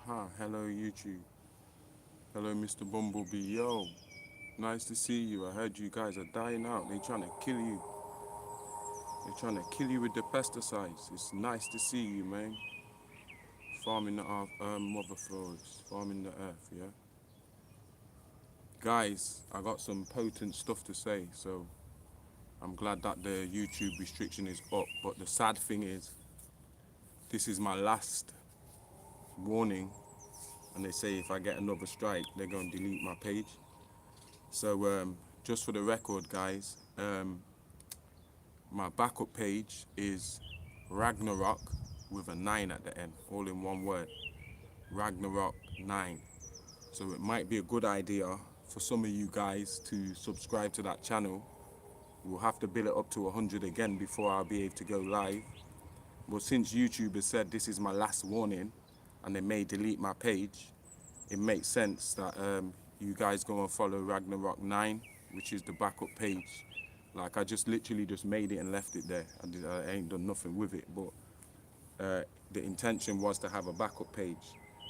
Hello YouTube. Hello Mr. Bumblebee. Yo, nice to see you. I heard you guys are dying out. They're trying to kill you. They're trying to kill you with the pesticides. It's nice to see you, man. Farming the earth, mother flores. Farming the earth, yeah? Guys, I got some potent stuff to say, so I'm glad that the YouTube restriction is up. But the sad thing is, this is my last warning. And they say if I get another strike, they're going to delete my page. So just for the record, guys, my backup page is Ragnarok with a 9 at the end, all in one word. Ragnarok 9. So it might be a good idea for some of you guys to subscribe to that channel. We'll have to build it up to 100 again before I'll be able to go live. But since YouTube has said this is my last warning and they may delete my page, it makes sense that you guys go and follow Ragnarok 9, which is the backup page. Like, I just literally just made it and left it there. I ain't done nothing with it, but the intention was to have a backup page.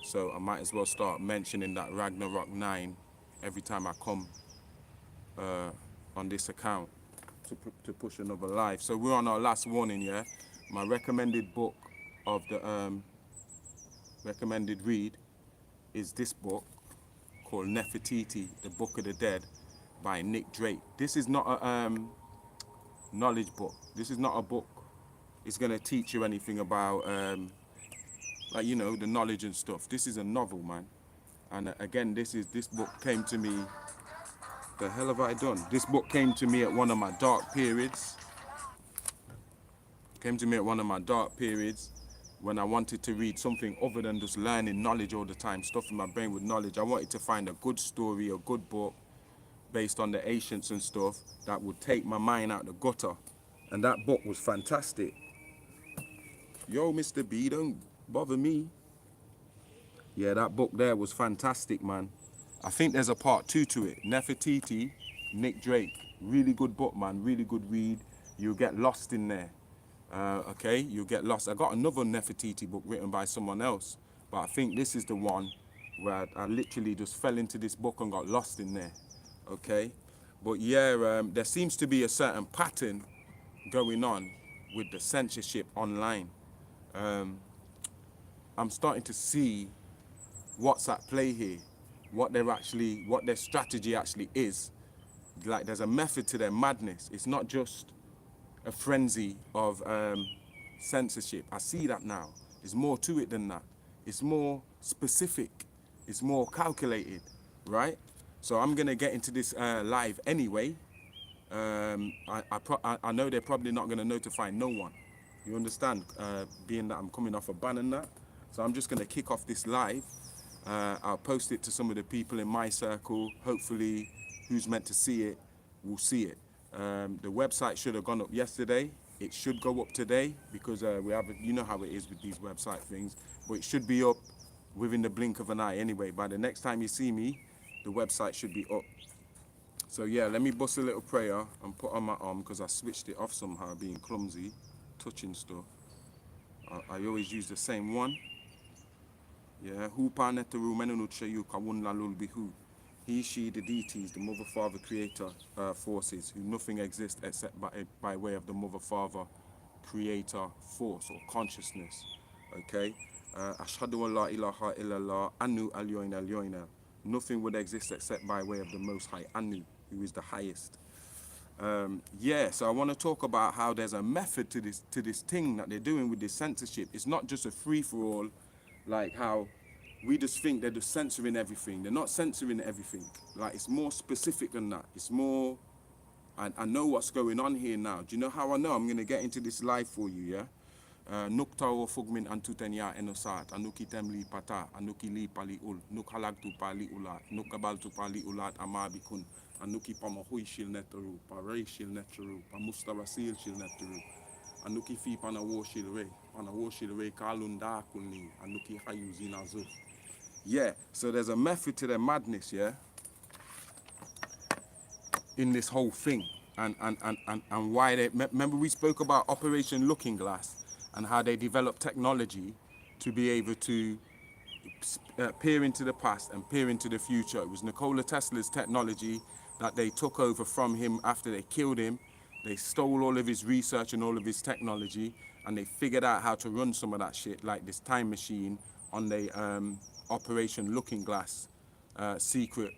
So I might as well start mentioning that Ragnarok 9 every time I come on this account to push another live. So we're on our last warning, yeah? My recommended book of the recommended read is this book called Nefertiti, the Book of the Dead by Nick Drake. This is not a knowledge book. This is not a book. It's gonna teach you anything about like, you know, the knowledge and stuff. This is a novel, man. And again, this book came to me. The hell have I done? This book came to me at one of my dark periods. Came to me at one of my dark periods when I wanted to read something other than just learning knowledge all the time, stuffing my brain with knowledge. I wanted to find a good story, a good book based on the ancients and stuff that would take my mind out the gutter. And that book was fantastic. Yo, Mr. B, don't bother me. Yeah, that book there was fantastic, man. I think there's a part 2 to it. Nefertiti, Nick Drake. Really good book, man. Really good read. You'll get lost in there. Okay, you'll get lost. I got another Nefertiti book written by someone else, but I think this is the one where I literally just fell into this book and got lost in there. Okay, but yeah, there seems to be a certain pattern going on with the censorship online. I'm starting to see what's at play here, what their strategy actually is. Like, there's a method to their madness. It's not just a frenzy of censorship. I see that now. There's more to it than that. It's more specific. It's more calculated, right? So I'm gonna get into this live anyway. I know they're probably not gonna notify no one. You understand? Being that I'm coming off a ban and that. So I'm just gonna kick off this live. I'll post it to some of the people in my circle. Hopefully, who's meant to see it will see it. The website should have gone up yesterday. It should go up today because we have, you know how it is with these website things, but it should be up within the blink of an eye anyway. By the next time you see me, the website should be up. So yeah, let me bust a little prayer and put on my arm because I switched it off somehow, being clumsy, touching stuff. I always use the same one. Yeah, who paneteru menunuchayu kawunla lulbihu. He, she, the deities, the mother, father, creator forces, who nothing exists except by way of the mother, father, creator force or consciousness. Okay? Ashhadu an la ilaha illallah, Anu alyoina alyoina. Nothing would exist except by way of the Most High, Anu, who is the highest. Yeah, so I want to talk about how there's a method to this thing that they're doing with this censorship. It's not just a free-for-all, like how we just think they're just censoring everything. They're not censoring everything. Like, it's more specific than that. It's more, I know what's going on here now. Do you know how I know? I'm going to get into this live for you, yeah? Nukta o fugmin antutenya enosat, anuki temli pata, anuki li pali ul, nuk halagtu pali ulat, nuk kabaltu pali ulat amabikun, anuki pamahui shil neteru, parei shil neteru, pamustarasil shil neteru, anuki fi panawo shil re, kalunda kunni, anuki hayu zinazu. Yeah, so there's a method to their madness, yeah, in this whole thing. And why they, remember we spoke about Operation Looking Glass and how they developed technology to be able to peer into the past and peer into the future. It was Nikola Tesla's technology that they took over from him after they killed him. They stole all of his research and all of his technology, and they figured out how to run some of that shit, like this time machine on the Operation Looking Glass secret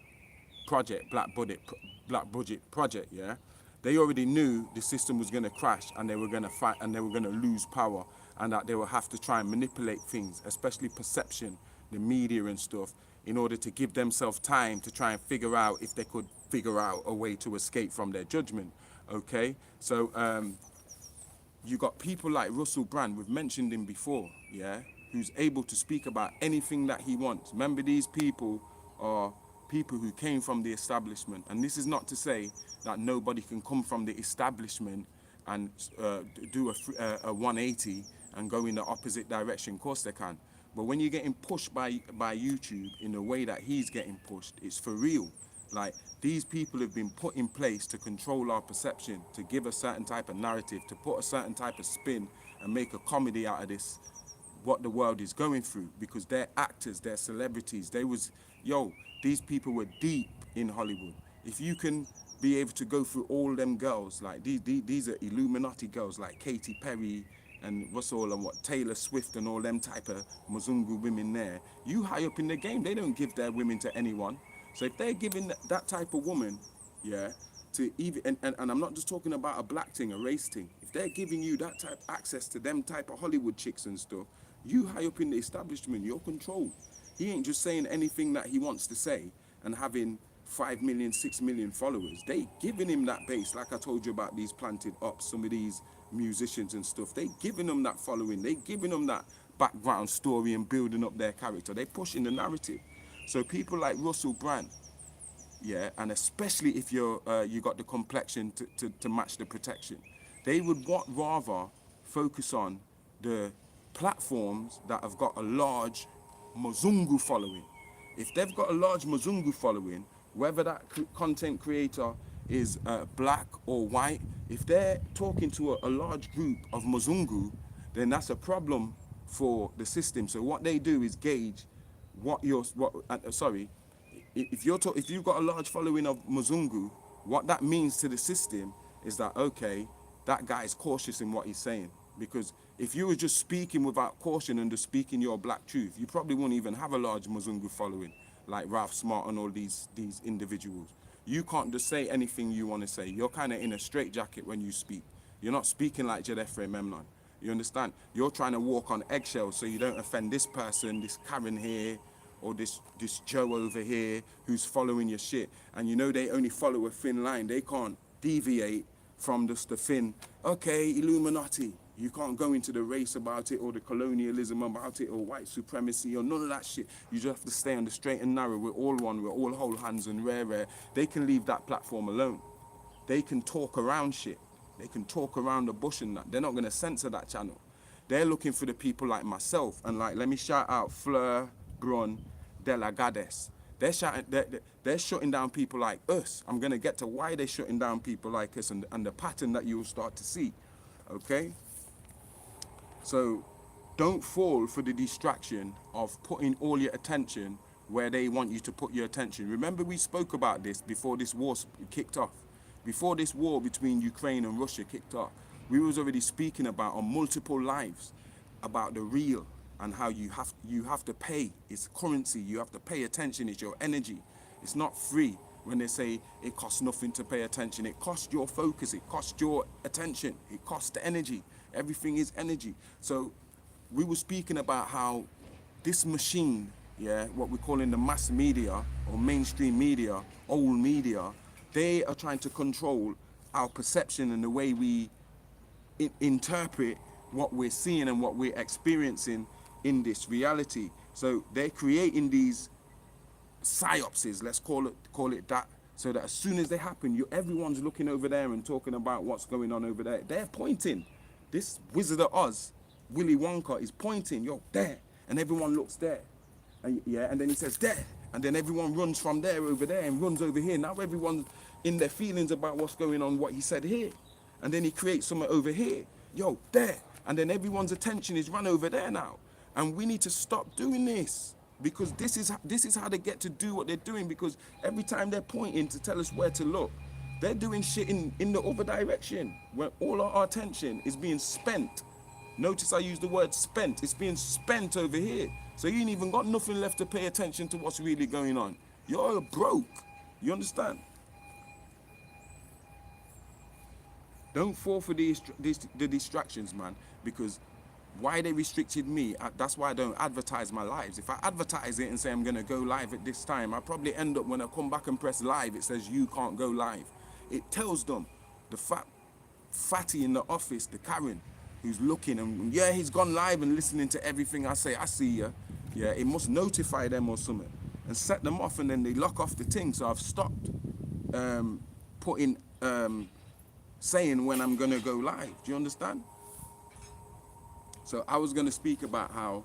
project, black budget project, yeah? They already knew the system was going to crash and they were going to fight and they were going to lose power, and that they will have to try and manipulate things, especially perception, the media and stuff, in order to give themselves time to try and figure out if they could figure out a way to escape from their judgment, okay? So you got people like Russell Brand, we've mentioned him before, yeah, who's able to speak about anything that he wants. Remember, these people are people who came from the establishment, and this is not to say that nobody can come from the establishment and do a 180 and go in the opposite direction. Of course they can, but when you're getting pushed by YouTube in the way that he's getting pushed, it's for real. Like, these people have been put in place to control our perception, to give a certain type of narrative, to put a certain type of spin and make a comedy out of this, what the world is going through, because they're actors, they're celebrities. These people were deep in Hollywood. If you can be able to go through all them girls, like these are Illuminati girls like Katy Perry and Taylor Swift and all them type of Mzungu women there, you high up in the game, they don't give their women to anyone. So if they're giving that type of woman, yeah, to even, and I'm not just talking about a black thing, a race thing, if they're giving you that type access to them type of Hollywood chicks and stuff, you high up in the establishment, you're controlled. He ain't just saying anything that he wants to say and having 5 million, 6 million followers. They giving him that base, like I told you about these planted ops, some of these musicians and stuff. They giving them that following. They giving them that background story and building up their character. They pushing the narrative. So people like Russell Brand, yeah, and especially if you got the complexion to match the protection, they would rather focus on the platforms that have got a large Mzungu following. If they've got a large Mzungu following, whether that content creator is black or white, if they're talking to a large group of Mzungu, then that's a problem for the system. So what they do is gauge if you've got a large following of Mzungu, what that means to the system is that, okay, that guy is cautious in what he's saying. Because if you were just speaking without caution and just speaking your black truth, you probably wouldn't even have a large Mzungu following, like Ralph Smart and all these individuals. You can't just say anything you want to say. You're kind of in a straitjacket when you speak. You're not speaking like Djedefre Memnon. You understand? You're trying to walk on eggshells so you don't offend this person, this Karen here, or this Joe over here who's following your shit. And you know they only follow a thin line. They can't deviate from just the thin, okay, Illuminati. You can't go into the race about it or the colonialism about it or white supremacy or none of that shit. You just have to stay on the straight and narrow. We're all one. We're all whole hands and rare. They can leave that platform alone. They can talk around shit. They can talk around the bush and that. They're not going to censor that channel. They're looking for the people like myself. And like, let me shout out Fleur, Brun, De La Gades. They're shutting down people like us. I'm going to get to why they're shutting down people like us and the pattern that you'll start to see. Okay? So don't fall for the distraction of putting all your attention where they want you to put your attention. Remember, we spoke about this before this war kicked off. Before this war between Ukraine and Russia kicked off, we was already speaking about on multiple lives about the real and how you have to pay. It's currency. You have to pay attention. It's your energy. It's not free. When they say it costs nothing to pay attention, it costs your focus. It costs your attention. It costs the energy. Everything is energy. So we were speaking about how this machine, yeah, what we're calling the mass media or mainstream media, old media, they are trying to control our perception and the way we interpret what we're seeing and what we're experiencing in this reality. So they're creating these psyopses, let's call it that, so that as soon as they happen, everyone's looking over there and talking about what's going on over there. They're pointing. This Wizard of Oz, Willy Wonka, is pointing, yo, there, and everyone looks there, and and then he says there, and then everyone runs from there over there and runs over here. Now everyone's in their feelings about what's going on, what he said here, and then he creates something over here, yo, there, and then everyone's attention is run over there now, and we need to stop doing this. because this is how they get to do what they're doing, because every time they're pointing to tell us where to look, they're doing shit in the other direction where all our attention is being spent. Notice I use the word spent. It's being spent over here. So you ain't even got nothing left to pay attention to what's really going on. You're broke. You understand? Don't fall for the distractions, man, because why they restricted me, that's why I don't advertise my lives. If I advertise it and say I'm going to go live at this time, I probably end up, when I come back and press live, it says you can't go live. It tells them, the fatty in the office, the Karen, who's looking, and yeah, he's gone live and listening to everything I say. I see you. Yeah, it must notify them or something and set them off, and then they lock off the thing. So I've stopped putting, saying when I'm going to go live. Do you understand? So I was going to speak about how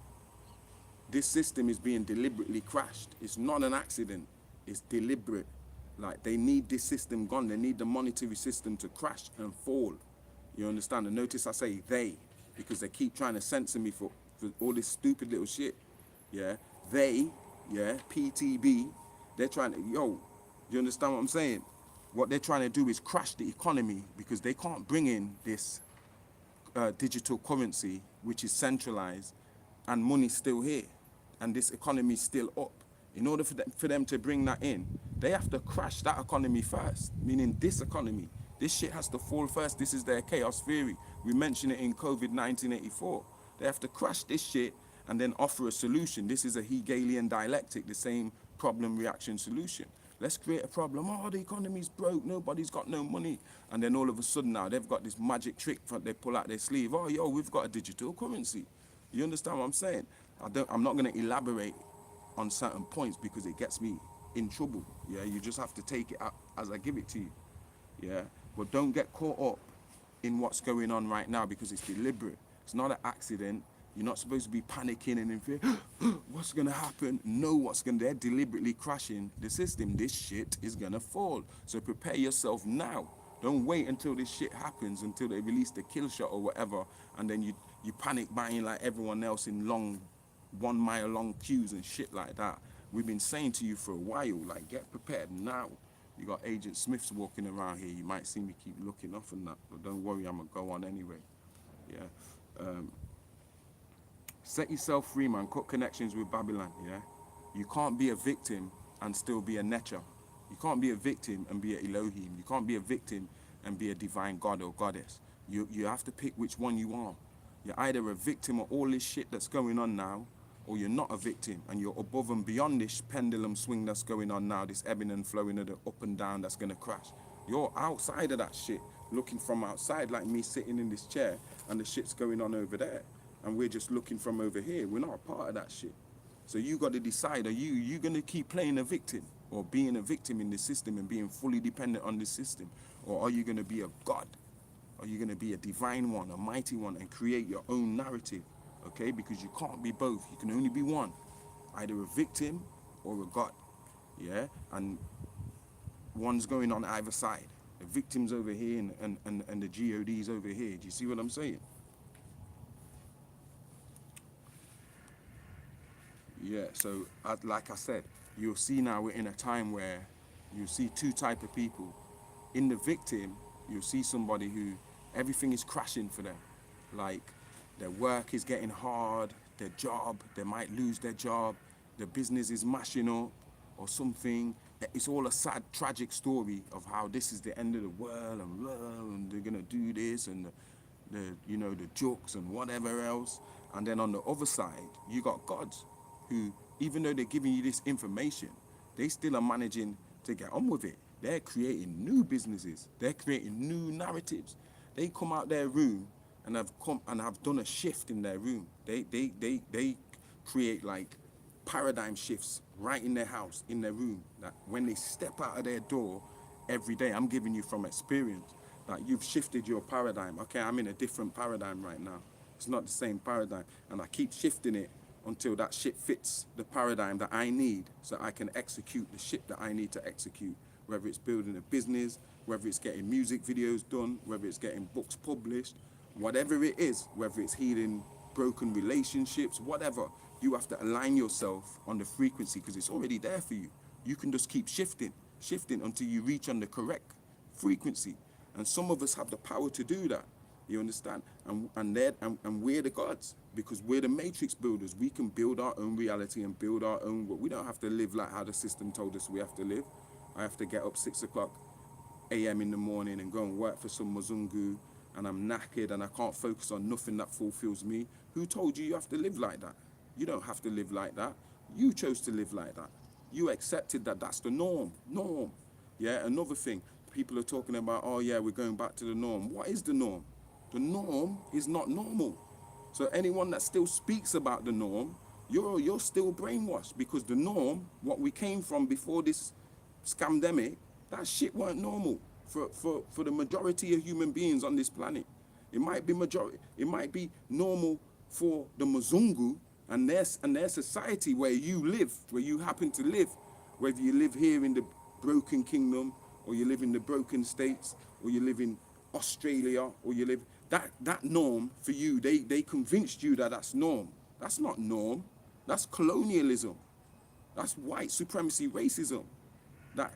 this system is being deliberately crashed. It's not an accident. It's deliberate. Like, they need this system gone. They need the monetary system to crash and fall. You understand? And notice I say they, because they keep trying to censor me for all this stupid little shit. Yeah? They, yeah, PTB, they're trying to, yo, you understand what I'm saying? What they're trying to do is crash the economy, because they can't bring in this digital currency, which is centralized, and money's still here, and this economy's still up. In order for them to bring that in, they have to crash that economy first, meaning this economy. This shit has to fall first. This is their chaos theory. We mentioned it in COVID 1984. They have to crash this shit and then offer a solution. This is a Hegelian dialectic, the same problem, reaction, solution. Let's create a problem. Oh, the economy's broke. Nobody's got no money. And then all of a sudden now they've got this magic trick that they pull out their sleeve. Oh, yo, we've got a digital currency. You understand what I'm saying? I'm not going to elaborate on certain points because it gets me in trouble. Yeah, you just have to take it as I give it to you. Yeah, but don't get caught up in what's going on right now, because it's deliberate. It's not an accident. You're not supposed to be panicking and in fear. What's going to happen? No, they're deliberately crashing the system. This shit is going to fall. So prepare yourself now. Don't wait until this shit happens, until they release the kill shot or whatever, and then you panic buying like everyone else in long 1 mile long queues and shit like that. We've been saying to you for a while, like, get prepared now. You got Agent Smiths walking around here. You might see me keep looking off and that, but don't worry, I'm going to go on anyway. Yeah. Set yourself free, man. Cut connections with Babylon, yeah? You can't be a victim and still be a Necha. You can't be a victim and be an Elohim. You can't be a victim and be a divine god or goddess. You have to pick which one you are. You're either a victim of all this shit that's going on now, or you're not a victim and you're above and beyond this pendulum swing that's going on now, this ebbing and flowing of the up and down that's going to crash. You're outside of that shit, looking from outside, like me sitting in this chair and the shit's going on over there. And we're just looking from over here. We're not a part of that shit. So you got to decide, are you going to keep playing a victim or being a victim in the system and being fully dependent on the system? Or are you going to be a god? Are you going to be a divine one, a mighty one, and create your own narrative? Okay, because you can't be both. You can only be one, either a victim or a god. Yeah, and one's going on either side. The victim's over here and the GOD's over here. Do you see what I'm saying? Yeah, so like I said, you'll see now we're in a time where you see two types of people. In the victim, you'll see somebody who everything is crashing for them. Like, their work is getting hard, their job, they might lose their job, their business is mashing up or something. It's all a sad, tragic story of how this is the end of the world and they're gonna do this and the jokes and whatever else. And then on the other side, you got gods who, even though they're giving you this information, they still are managing to get on with it. They're creating new businesses. They're creating new narratives. They come out their room and have done a shift in their room. They create like paradigm shifts right in their house, in their room. That when they step out of their door every day, I'm giving you from experience, that you've shifted your paradigm. Okay, I'm in a different paradigm right now. It's not the same paradigm. And I keep shifting it until that shit fits the paradigm that I need so I can execute the shit that I need to execute, whether it's building a business, whether it's getting music videos done, whether it's getting books published, whatever it is, whether it's healing broken relationships, whatever. You have to align yourself on the frequency because it's already there for you. You can just keep shifting until you reach on the correct frequency. And some of us have the power to do that. You understand? And we're the gods because we're the matrix builders. We can build our own reality and build our own. We don't have to live like how the system told us we have to live. I have to get up 6 o'clock a.m. in the morning and go and work for some Mzungu, and I'm knackered and I can't focus on nothing that fulfills me. Who told you have to live like that? You don't have to live like that. You chose to live like that. You accepted that that's the norm. Yeah, another thing, people are talking about, oh yeah, we're going back to the norm. What is the norm? The norm is not normal. So anyone that still speaks about the norm, you're still brainwashed because the norm, what we came from before this scamdemic, that shit weren't normal for the majority of human beings on this planet. It might be normal for the Mzungu and their society where you live, where you happen to live, whether you live here in the broken kingdom or you live in the broken states or you live in Australia or you live that norm for you, they convinced you that that's norm. That's not norm. That's colonialism. That's white supremacy racism that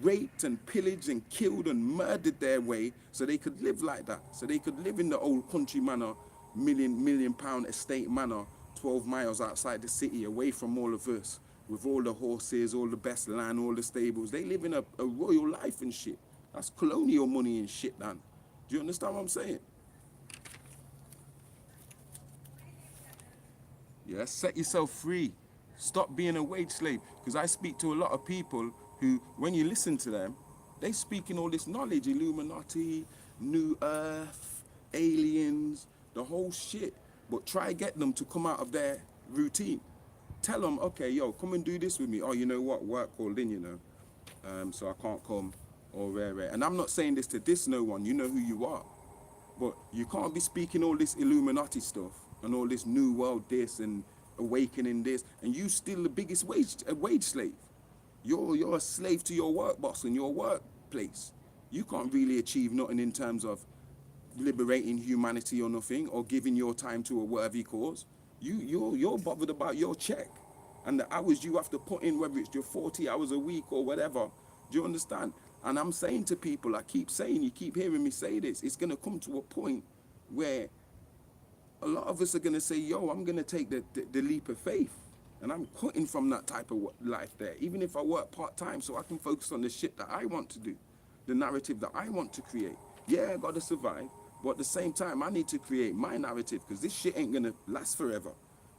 raped and pillaged and killed and murdered their way so they could live like that, so they could live in the old country manor, million pound estate manor 12 miles outside the city, away from all of us, with all the horses, all the best land, all the stables. They live in a royal life and shit. That's colonial money and shit, man. Do you understand what I'm saying? Yeah, set yourself free. Stop being a wage slave. Because I speak to a lot of people who, when you listen to them, they speak in all this knowledge, Illuminati, New Earth, aliens, the whole shit. But try get them to come out of their routine. Tell them, okay, yo, come and do this with me. Oh, you know what, work called in, you know, so I can't come, or rare. And I'm not saying this to diss no one, you know who you are. But you can't be speaking all this Illuminati stuff and all this new world this and awakening this, and you still the biggest wage slave. You're a slave to your work boss and your workplace. You can't really achieve nothing in terms of liberating humanity or nothing, or giving your time to a worthy cause. You're bothered about your check and the hours you have to put in, whether it's your 40 hours a week or whatever. Do you understand? And I'm saying to people, I keep saying, you keep hearing me say this, it's going to come to a point where a lot of us are going to say, yo, I'm going to take the leap of faith. And I'm cutting from that type of life there, even if I work part-time, so I can focus on the shit that I want to do, the narrative that I want to create. Yeah, I got to survive, but at the same time, I need to create my narrative because this shit ain't going to last forever.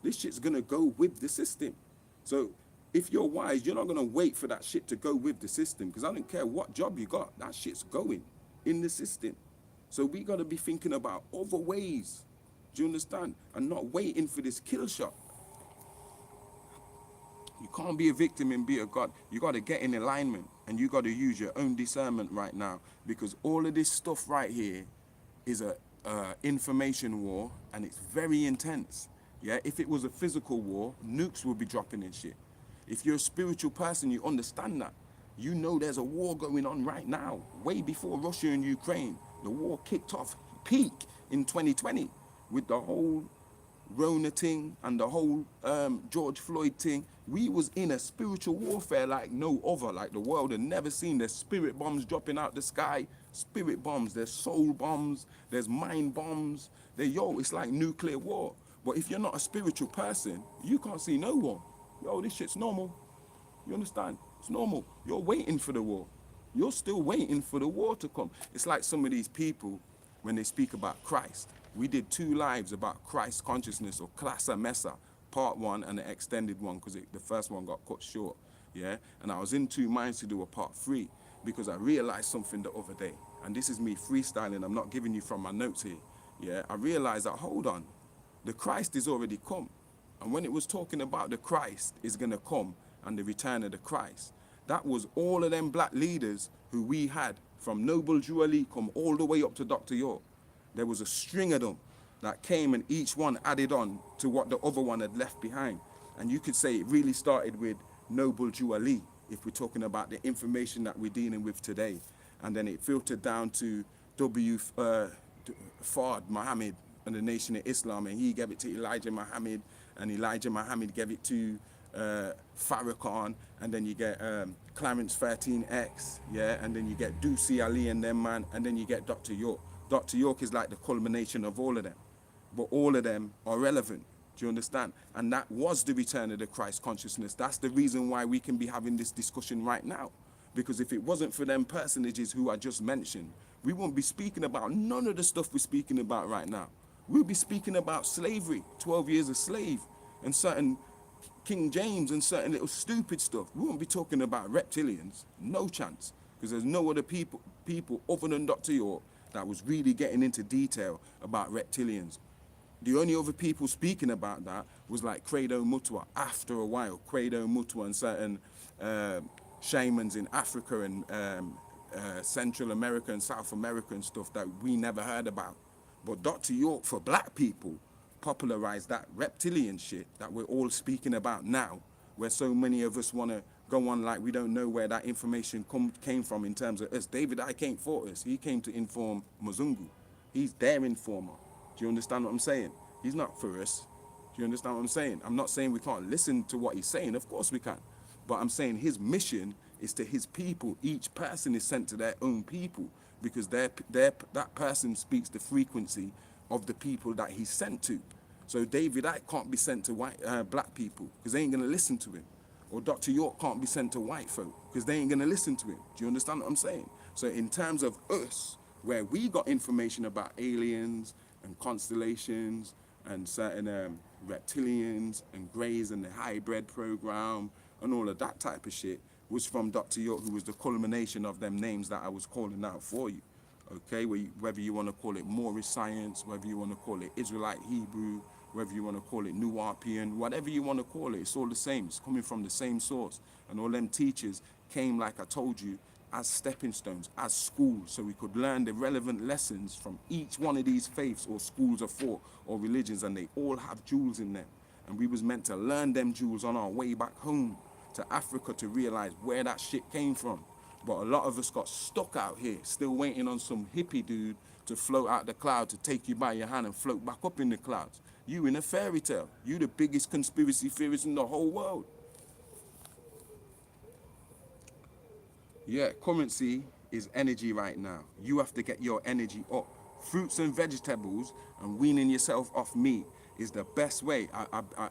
This shit's going to go with the system. So if you're wise, you're not going to wait for that shit to go with the system, because I don't care what job you got, that shit's going in the system. So we got to be thinking about other ways, do you understand? And not waiting for this kill shot. You can't be a victim and be a god. You got to get in alignment, and you got to use your own discernment right now, because all of this stuff right here is a information war, and it's very intense. Yeah, if it was a physical war, nukes would be dropping and shit. If you're a spiritual person, you understand that. You know there's a war going on right now, way before Russia and Ukraine. The war kicked off peak in 2020 with the whole Rona thing and the whole George Floyd thing. We was in a spiritual warfare like no other, like the world had never seen. There's spirit bombs dropping out the sky, spirit bombs, there's soul bombs, there's mind bombs. It's like nuclear war. But if you're not a spiritual person, you can't see no one. Yo, this shit's normal. You understand? It's normal. You're waiting for the war. You're still waiting for the war to come. It's like some of these people, when they speak about Christ. We did 2 lives about Christ consciousness, or Klasa Mesa, part 1 and the extended one, because the first one got cut short. Yeah, and I was in 2 minds to do a part 3 because I realized something the other day. And this is me freestyling. I'm not giving you from my notes here. Yeah, I realized that, hold on, the Christ is already come. And when it was talking about the Christ is going to come and the return of the Christ, that was all of them black leaders who we had, from Noble Drew Ali come all the way up to Dr. York. There was a string of them that came, and each one added on to what the other one had left behind. And you could say it really started with Noble Drew Ali, if we're talking about the information that we're dealing with today. And then it filtered down to Fard Muhammad and the Nation of Islam, and he gave it to Elijah Muhammad, and Elijah Muhammad gave it to Farrakhan, and then you get Clarence 13X, yeah, and then you get Ducey Ali and them, man, and then you get Dr. York. Dr. York is like the culmination of all of them, but all of them are relevant. Do you understand? And that was the return of the Christ consciousness. That's the reason why we can be having this discussion right now. Because if it wasn't for them personages who I just mentioned, we wouldn't be speaking about none of the stuff we're speaking about right now. We'll be speaking about slavery, 12 years a slave, and certain King James and certain little stupid stuff. We won't be talking about reptilians. No chance. Because there's no other people other than Dr. York that was really getting into detail about reptilians. The only other people speaking about that was like Credo Mutwa. After a while, Credo Mutwa and certain shamans in Africa and Central America and South America and stuff that we never heard about. But Dr. York, for black people, popularized that reptilian shit that we're all speaking about now, where so many of us want to go on like we don't know where that information came from in terms of us. David I came for us. He came to inform Mzungu. He's their informer. Do you understand what I'm saying? He's not for us. Do you understand what I'm saying? I'm not saying we can't listen to what he's saying. Of course we can. But I'm saying his mission is to his people. Each person is sent to their own people because that person speaks the frequency of the people that he's sent to. So David Icke can't be sent to black people because they ain't going to listen to him. Or Dr. York can't be sent to white folk because they ain't going to listen to him. Do you understand what I'm saying? So in terms of us, where we got information about aliens and constellations and certain reptilians and greys and the hybrid program and all of that type of shit, was from Dr. York, who was the culmination of them names that I was calling out for you. Okay, whether you want to call it Moorish science, whether you want to call it Israelite Hebrew, whether you want to call it Nuwapian, whatever you want to call it, it's all the same. It's coming from the same source. And all them teachers came, like I told you, as stepping stones, as schools, so we could learn the relevant lessons from each one of these faiths or schools of thought or religions, and they all have jewels in them. And we was meant to learn them jewels on our way back home to Africa to realize where that shit came from. But a lot of us got stuck out here, still waiting on some hippie dude to float out the cloud, to take you by your hand and float back up in the clouds. You in a fairy tale. You the biggest conspiracy theorist in the whole world. Yeah, currency is energy right now. You have to get your energy up. Fruits and vegetables and weaning yourself off meat is the best way.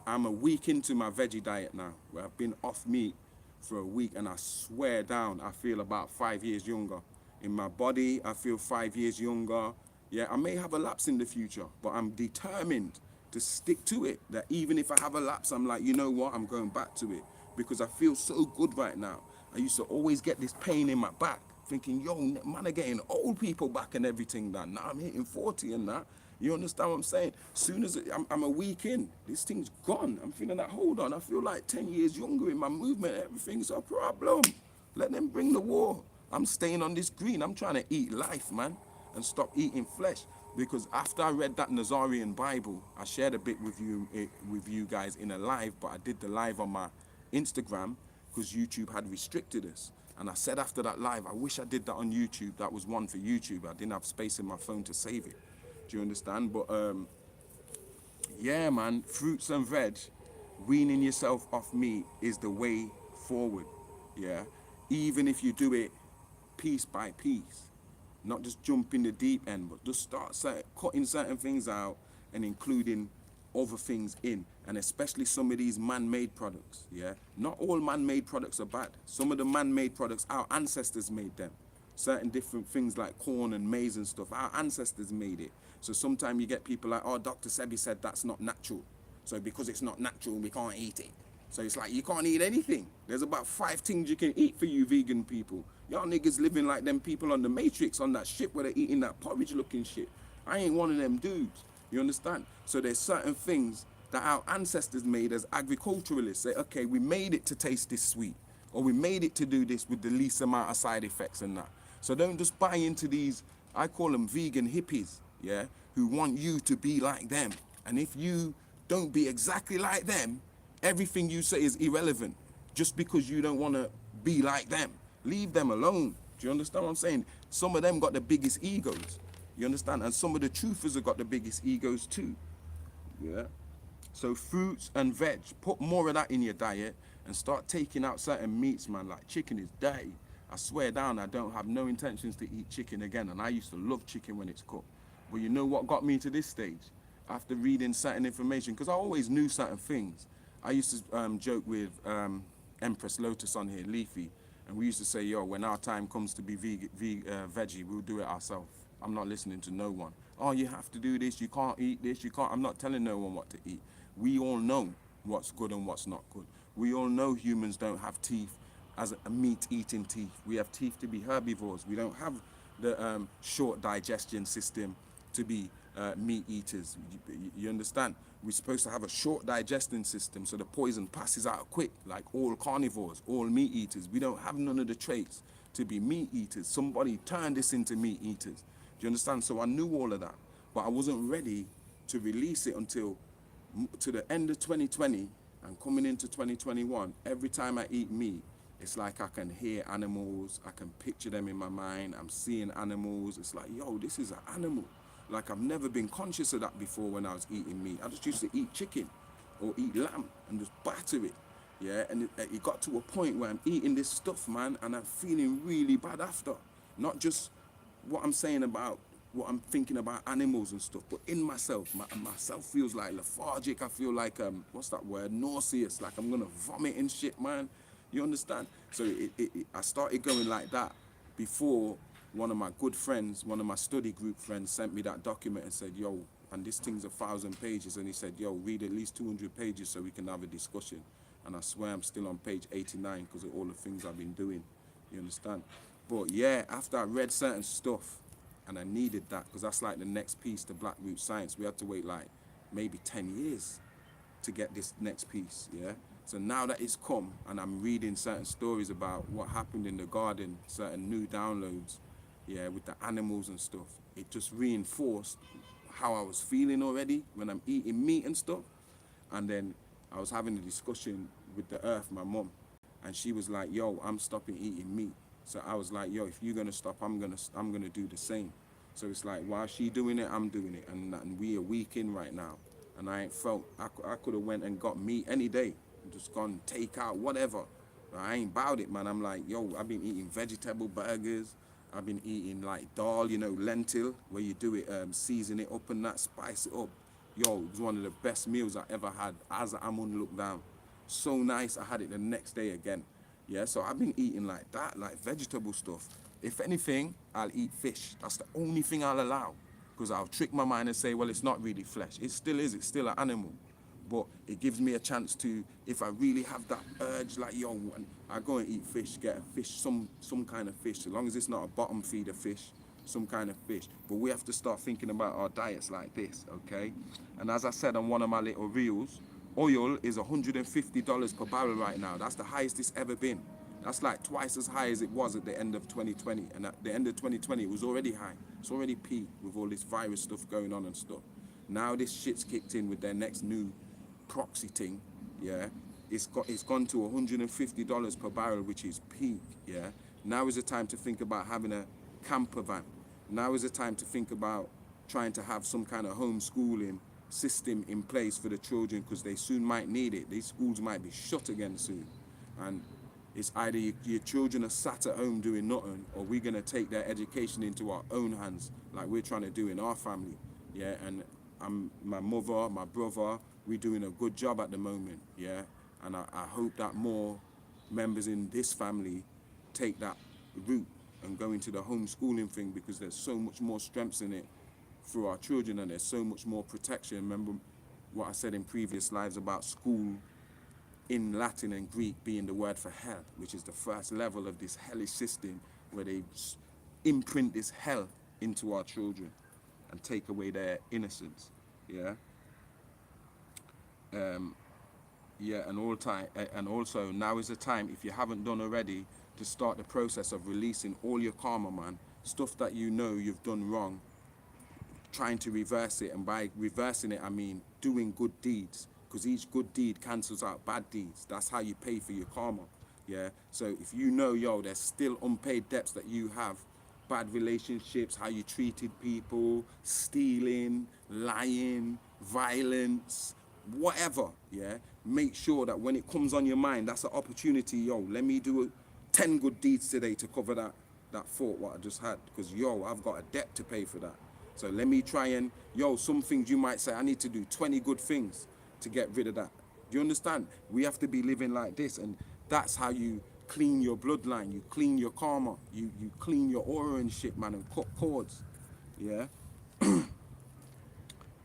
I'm a week into my veggie diet now, where I've been off meat for a week, and I swear down, I feel about 5 years younger. In my body, I feel 5 years younger. Yeah, I may have a lapse in the future, but I'm determined to stick to it. That even if I have a lapse, I'm like, you know what, I'm going back to it because I feel so good right now. I used to always get this pain in my back, thinking, yo, man, I'm getting old people back and everything that. Now I'm hitting 40 and that. You understand what I'm saying? Soon as I'm a week in, this thing's gone. I'm feeling that, hold on, I feel like 10 years younger in my movement. Everything's a problem. Let them bring the war. I'm staying on this green. I'm trying to eat life, man, and stop eating flesh. Because after I read that Nazarian Bible, I shared a bit with you guys in a live, but I did the live on my Instagram because YouTube had restricted us. And I said after that live, I wish I did that on YouTube. That was one for YouTube. I didn't have space in my phone to save it. Do you understand? But yeah, man, fruits and veg, weaning yourself off meat is the way forward. Yeah, even if you do it piece by piece, not just jump in the deep end, but just start cutting certain things out and including other things in, and especially some of these man-made products. Yeah, not all man-made products are bad. Some of the man-made products, our ancestors made them. Certain different things like corn and maize and stuff, our ancestors made it. So sometimes you get people like, oh, Dr. Sebi said that's not natural. So because it's not natural, we can't eat it. So it's like, you can't eat anything. There's about 5 things you can eat for you vegan people. Y'all niggas living like them people on the Matrix, on that ship where they're eating that porridge looking shit. I ain't one of them dudes. You understand? So there's certain things that our ancestors made as agriculturalists. Say, okay, we made it to taste this sweet. Or we made it to do this with the least amount of side effects and that. So don't just buy into these, I call them vegan hippies, yeah, who want you to be like them. And if you don't be exactly like them, everything you say is irrelevant just because you don't want to be like them. Leave them alone. Do you understand what I'm saying? Some of them got the biggest egos. You understand? And some of the truthers have got the biggest egos too. Yeah. So fruits and veg, put more of that in your diet and start taking out certain meats, man. Like chicken is dirty. I swear down, I don't have no intentions to eat chicken again. And I used to love chicken when it's cooked. But you know what got me to this stage? After reading certain information, because I always knew certain things. I used to joke with Empress Lotus on here, Leafy, and we used to say, yo, when our time comes to be veggie, we'll do it ourselves. I'm not listening to no one. Oh, you have to do this, you can't eat this, you can't. I'm not telling no one what to eat. We all know what's good and what's not good. We all know humans don't have teeth as a meat-eating teeth. We have teeth to be herbivores. We don't have the short digestion system to be meat eaters. You understand? We're supposed to have a short digesting system so the poison passes out quick, like all carnivores, all meat eaters. We don't have none of the traits to be meat eaters. Somebody turned this into meat eaters. Do you understand? So I knew all of that, but I wasn't ready to release it until to the end of 2020 and coming into 2021. Every time I eat meat, it's like I can hear animals, I can picture them in my mind, I'm seeing animals. It's like, yo, this is an animal. Like I've never been conscious of that before when I was eating meat. I just used to eat chicken or eat lamb and just batter it. Yeah, and it got to a point where I'm eating this stuff, man, and I'm feeling really bad after. Not just what I'm saying about what I'm thinking about animals and stuff, but in myself, myself feels like lethargic. I feel like, what's that word? Nauseous, like I'm gonna vomit and shit, man. You understand? So I started going like that before one of my good friends, one of my study group friends sent me that document and said, yo, and this thing's 1,000 pages. And he said, yo, read at least 200 pages so we can have a discussion. And I swear I'm still on page 89 because of all the things I've been doing. You understand? But yeah, after I read certain stuff, and I needed that because that's like the next piece to Black Root Science. We had to wait like maybe 10 years to get this next piece, yeah? So now that it's come and I'm reading certain stories about what happened in the garden, certain new downloads, yeah, with the animals and stuff, it just reinforced how I was feeling already when I'm eating meat and stuff. And then I was having a discussion with the earth, my mom, and she was like, yo, I'm stopping eating meat. So I was like, yo, if you're gonna stop, I'm gonna do the same. So it's like, while she doing it, I'm doing it, and we are week in right now, and I ain't felt, I could have went and got meat any day, just gone take out whatever. I ain't about it, man. I'm like, yo, I've been eating vegetable burgers, I've been eating like dal, you know, lentil, where you do it, season it up and that, spice it up. Yo, it was one of the best meals I ever had as I'm on look down. So nice, I had it the next day again. Yeah, so I've been eating like that, like vegetable stuff. If anything, I'll eat fish. That's the only thing I'll allow. Because I'll trick my mind and say, well, it's not really flesh. It still is, it's still an animal. But it gives me a chance to, if I really have that urge, like, yo, I go and eat fish, get a fish, some kind of fish. As long as it's not a bottom feeder fish, some kind of fish. But we have to start thinking about our diets like this, okay? And as I said on one of my little reels, oil is $150 per barrel right now. That's the highest it's ever been. That's like twice as high as it was at the end of 2020. And at the end of 2020, it was already high. It's already peaked with all this virus stuff going on and stuff. Now this shit's kicked in with their next new proxy thing, yeah? It's gone to $150 per barrel, which is peak, yeah? Now is the time to think about having a camper van. Now is the time to think about trying to have some kind of homeschooling system in place for the children, because they soon might need it. These schools might be shut again soon, and it's either your children are sat at home doing nothing, or we're going to take their education into our own hands like we're trying to do in our family. Yeah, and my mother, my brother, we're doing a good job at the moment. Yeah, and I hope that more members in this family take that route and go into the homeschooling thing, because there's so much more strengths in it for our children, and there's so much more protection. Remember what I said in previous lives about school in Latin and Greek being the word for hell, which is the first level of this hellish system where they imprint this hell into our children and take away their innocence. Yeah. Yeah, and also now is the time, if you haven't done already, to start the process of releasing all your karma, man. Stuff that you know you've done wrong, trying to reverse it, and by reversing it I mean doing good deeds, because each good deed cancels out bad deeds. That's how you pay for your karma. Yeah, so if you know, yo, there's still unpaid debts that you have, bad relationships, how you treated people, stealing, lying, violence, whatever, yeah, make sure that when it comes on your mind, that's an opportunity, yo, let me do 10 good deeds today to cover that thought what I just had, because yo, I've got a debt to pay for that. So let me try and, yo, some things you might say, I need to do 20 good things to get rid of that. Do you understand? We have to be living like this, and that's how you clean your bloodline, you clean your karma, you clean your aura and shit, man, and cut cords, yeah?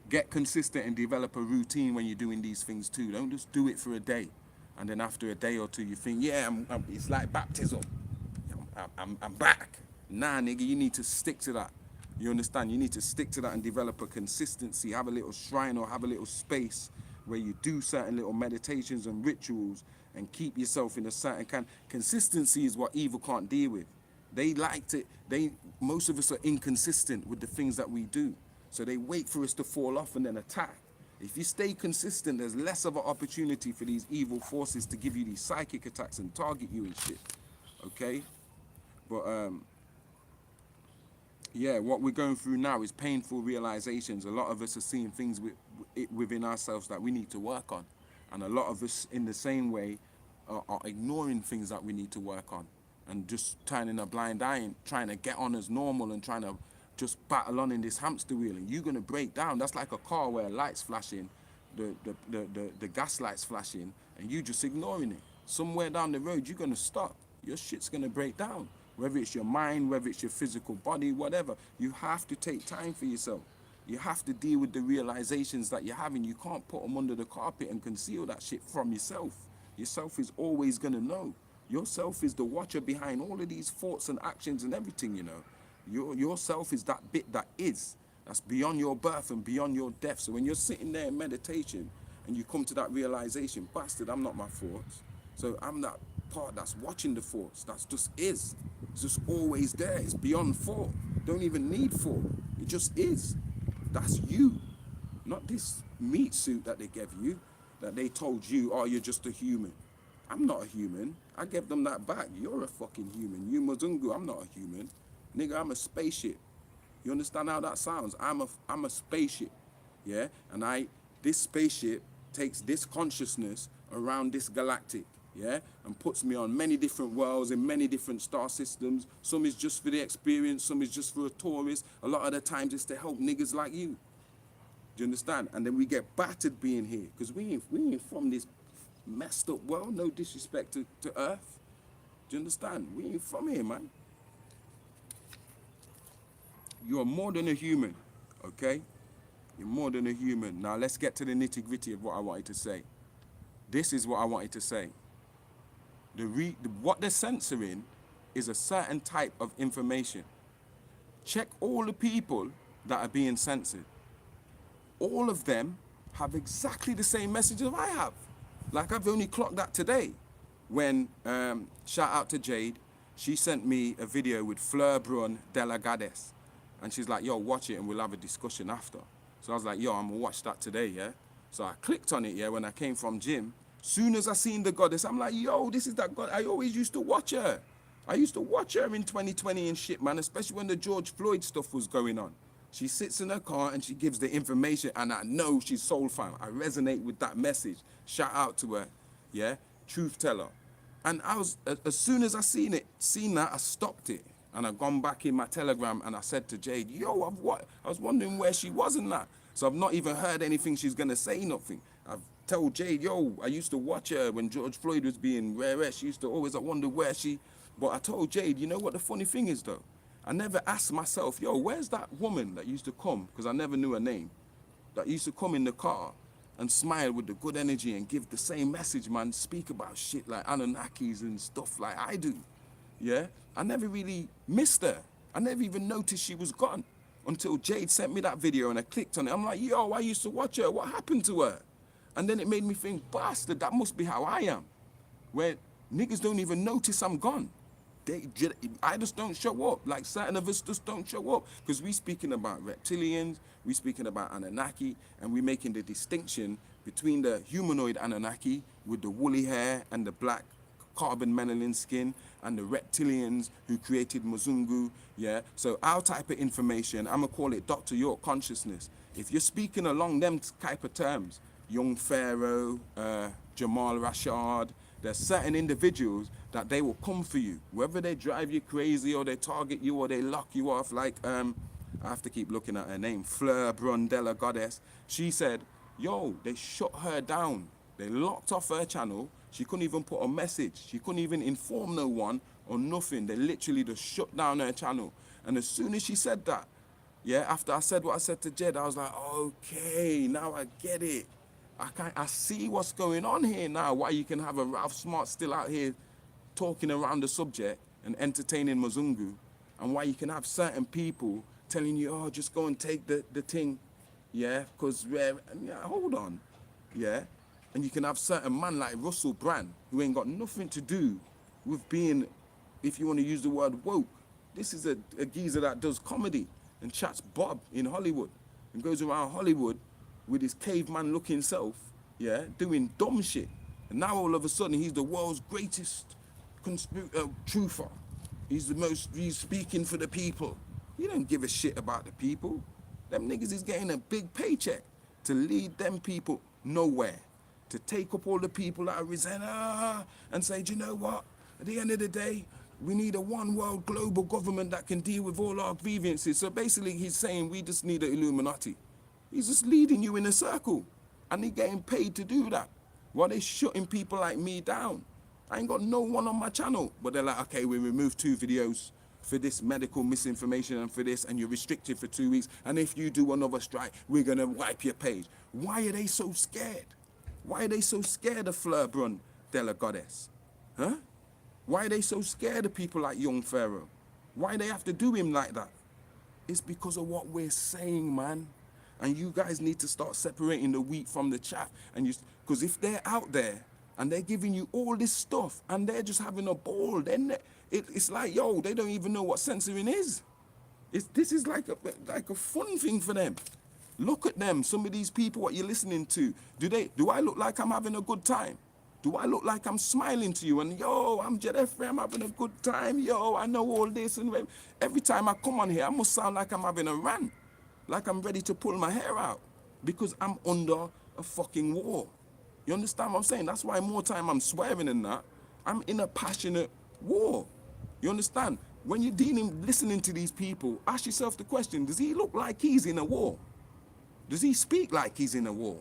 Get consistent and develop a routine when you're doing these things too. Don't just do it for a day, and then after a day or two you think, yeah, it's like baptism. I'm back. Nah, nigga, you need to stick to that. You understand? You need to stick to that and develop a consistency. Have a little shrine or have a little space where you do certain little meditations and rituals and keep yourself in a certain kind. Consistency is what evil can't deal with. They like to, most of us are inconsistent with the things that we do. So they wait for us to fall off and then attack. If you stay consistent, there's less of an opportunity for these evil forces to give you these psychic attacks and target you and shit. Okay? But yeah, what we're going through now is painful realizations. A lot of us are seeing things within ourselves that we need to work on. And a lot of us, in the same way, are ignoring things that we need to work on and just turning a blind eye and trying to get on as normal and trying to just battle on in this hamster wheel. And you're going to break down. That's like a car where lights flashing, the gas lights flashing, and you just ignoring it. Somewhere down the road, you're going to stop. Your shit's going to break down. Whether it's your mind, whether it's your physical body, whatever, you have to take time for yourself. You have to deal with the realizations that you're having. You can't put them under the carpet and conceal that shit from yourself. Yourself is always going to know. Yourself is the watcher behind all of these thoughts and actions and everything, you know. Yourself is that bit that is. That's beyond your birth and beyond your death. So when you're sitting there in meditation and you come to that realization, bastard, I'm not my thoughts. So I'm that part that's watching the thoughts. That's just is. It's just always there. It's beyond thought. Don't even need thought. It just is. That's you. Not this meat suit that they gave you, that they told you, oh, you're just a human. I'm not a human. I gave them that back. You're a fucking human. You Mzungu, I'm not a human. Nigga, I'm a spaceship. You understand how that sounds? I'm a spaceship. Yeah? And this spaceship takes this consciousness around this galactic. Yeah, and puts me on many different worlds in many different star systems. Some is just for the experience, some is just for a tourist. A lot of the times it's to help niggas like you. Do you understand? And then we get battered being here because we ain't from this messed up world. No disrespect to Earth. Do you understand? We ain't from here, man. You are more than a human, okay? You're more than a human. Now let's get to the nitty-gritty of what I wanted to say. This is what I wanted to say. What they're censoring is a certain type of information. Check all the people that are being censored. All of them have exactly the same messages I have. Like I've only clocked that today when, shout out to Jade, she sent me a video with Fleur Brun de la Gades. And she's like, yo, watch it and we'll have a discussion after. So I was like, yo, I'm gonna watch that today, yeah? So I clicked on it, yeah, when I came from gym. Soon as I seen the goddess, I'm like, yo, this is that god. I always used to watch her. I used to watch her in 2020 and shit, man, especially when the George Floyd stuff was going on. She sits in her car and she gives the information and I know she's soul fam. I resonate with that message. Shout out to her, yeah? Truth teller. And I was, as soon as I seen that, I stopped it. And I gone back in my Telegram and I said to Jade, yo, I was wondering where she was in that. So I've not even heard anything she's gonna say, nothing. I've told Jade, yo, I used to watch her when George Floyd was being rare. She used to always, I wonder where she, but I told Jade, you know what the funny thing is though? I never asked myself, yo, where's that woman that used to come, because I never knew her name, that used to come in the car and smile with the good energy and give the same message, man, speak about shit like Anunnakis and stuff like I do, yeah? I never really missed her. I never even noticed she was gone until Jade sent me that video and I clicked on it. I'm like, yo, I used to watch her. What happened to her? And then it made me think, bastard, that must be how I am. Where niggas don't even notice I'm gone. I just don't show up. Like certain of us just don't show up. Because we speaking about reptilians, we speaking about Anunnaki, and we making the distinction between the humanoid Anunnaki with the woolly hair and the black carbon melanin skin, and the reptilians who created Mzungu, yeah? So our type of information, I'm gonna call it Dr. York consciousness. If you're speaking along them type of terms, Young Pharaoh, Jamal Rashad. There's certain individuals that they will come for you, whether they drive you crazy or they target you or they lock you off. Like I have to keep looking at her name, Fleur Brundella Goddess. She said, "Yo, they shut her down. They locked off her channel. She couldn't even put a message. She couldn't even inform no one or nothing. They literally just shut down her channel." And as soon as she said that, yeah, after I said what I said to Jed, I was like, okay, now I get it. I see what's going on here now, why you can have a Ralph Smart still out here talking around the subject and entertaining Mzungu, and why you can have certain people telling you, oh, just go and take the thing, yeah, because, yeah, hold on, yeah, and you can have certain man like Russell Brand, who ain't got nothing to do with being, if you want to use the word woke. This is a geezer that does comedy and chats Bob in Hollywood and goes around Hollywood with his caveman looking self, yeah, doing dumb shit. And now all of a sudden he's the world's greatest truther. He's speaking for the people. He don't give a shit about the people. Them niggas is getting a big paycheck to lead them people nowhere. To take up all the people that are resent and say, do you know what? At the end of the day, we need a one world global government that can deal with all our grievances. So basically he's saying we just need an Illuminati. He's just leading you in a circle, and he's getting paid to do that while they're shutting people like me down. I ain't got no one on my channel, but they're like, okay, we removed 2 videos for this medical misinformation and for this, and you're restricted for 2 weeks, and if you do another strike, we're gonna wipe your page. Why are they so scared? Why are they so scared of Fleur Brun de la Goddess? Huh? Why are they so scared of people like Young Pharaoh? Why they have to do him like that? It's because of what we're saying, man. And you guys need to start separating the wheat from the chaff. And because if they're out there and they're giving you all this stuff and they're just having a ball, then it's like, yo, they don't even know what censoring is. This is like a fun thing for them. Look at them, some of these people, what you're listening to. Do I look like I'm having a good time? Do I look like I'm smiling to you? And yo, I'm Djedefre, I'm having a good time. Yo, I know all this. And every time I come on here, I must sound like I'm having a rant. Like I'm ready to pull my hair out because I'm under a fucking war. You understand what I'm saying? That's why more time I'm swearing than that. I'm in a passionate war. You understand? When you're listening to these people, ask yourself the question, does he look like he's in a war? Does he speak like he's in a war?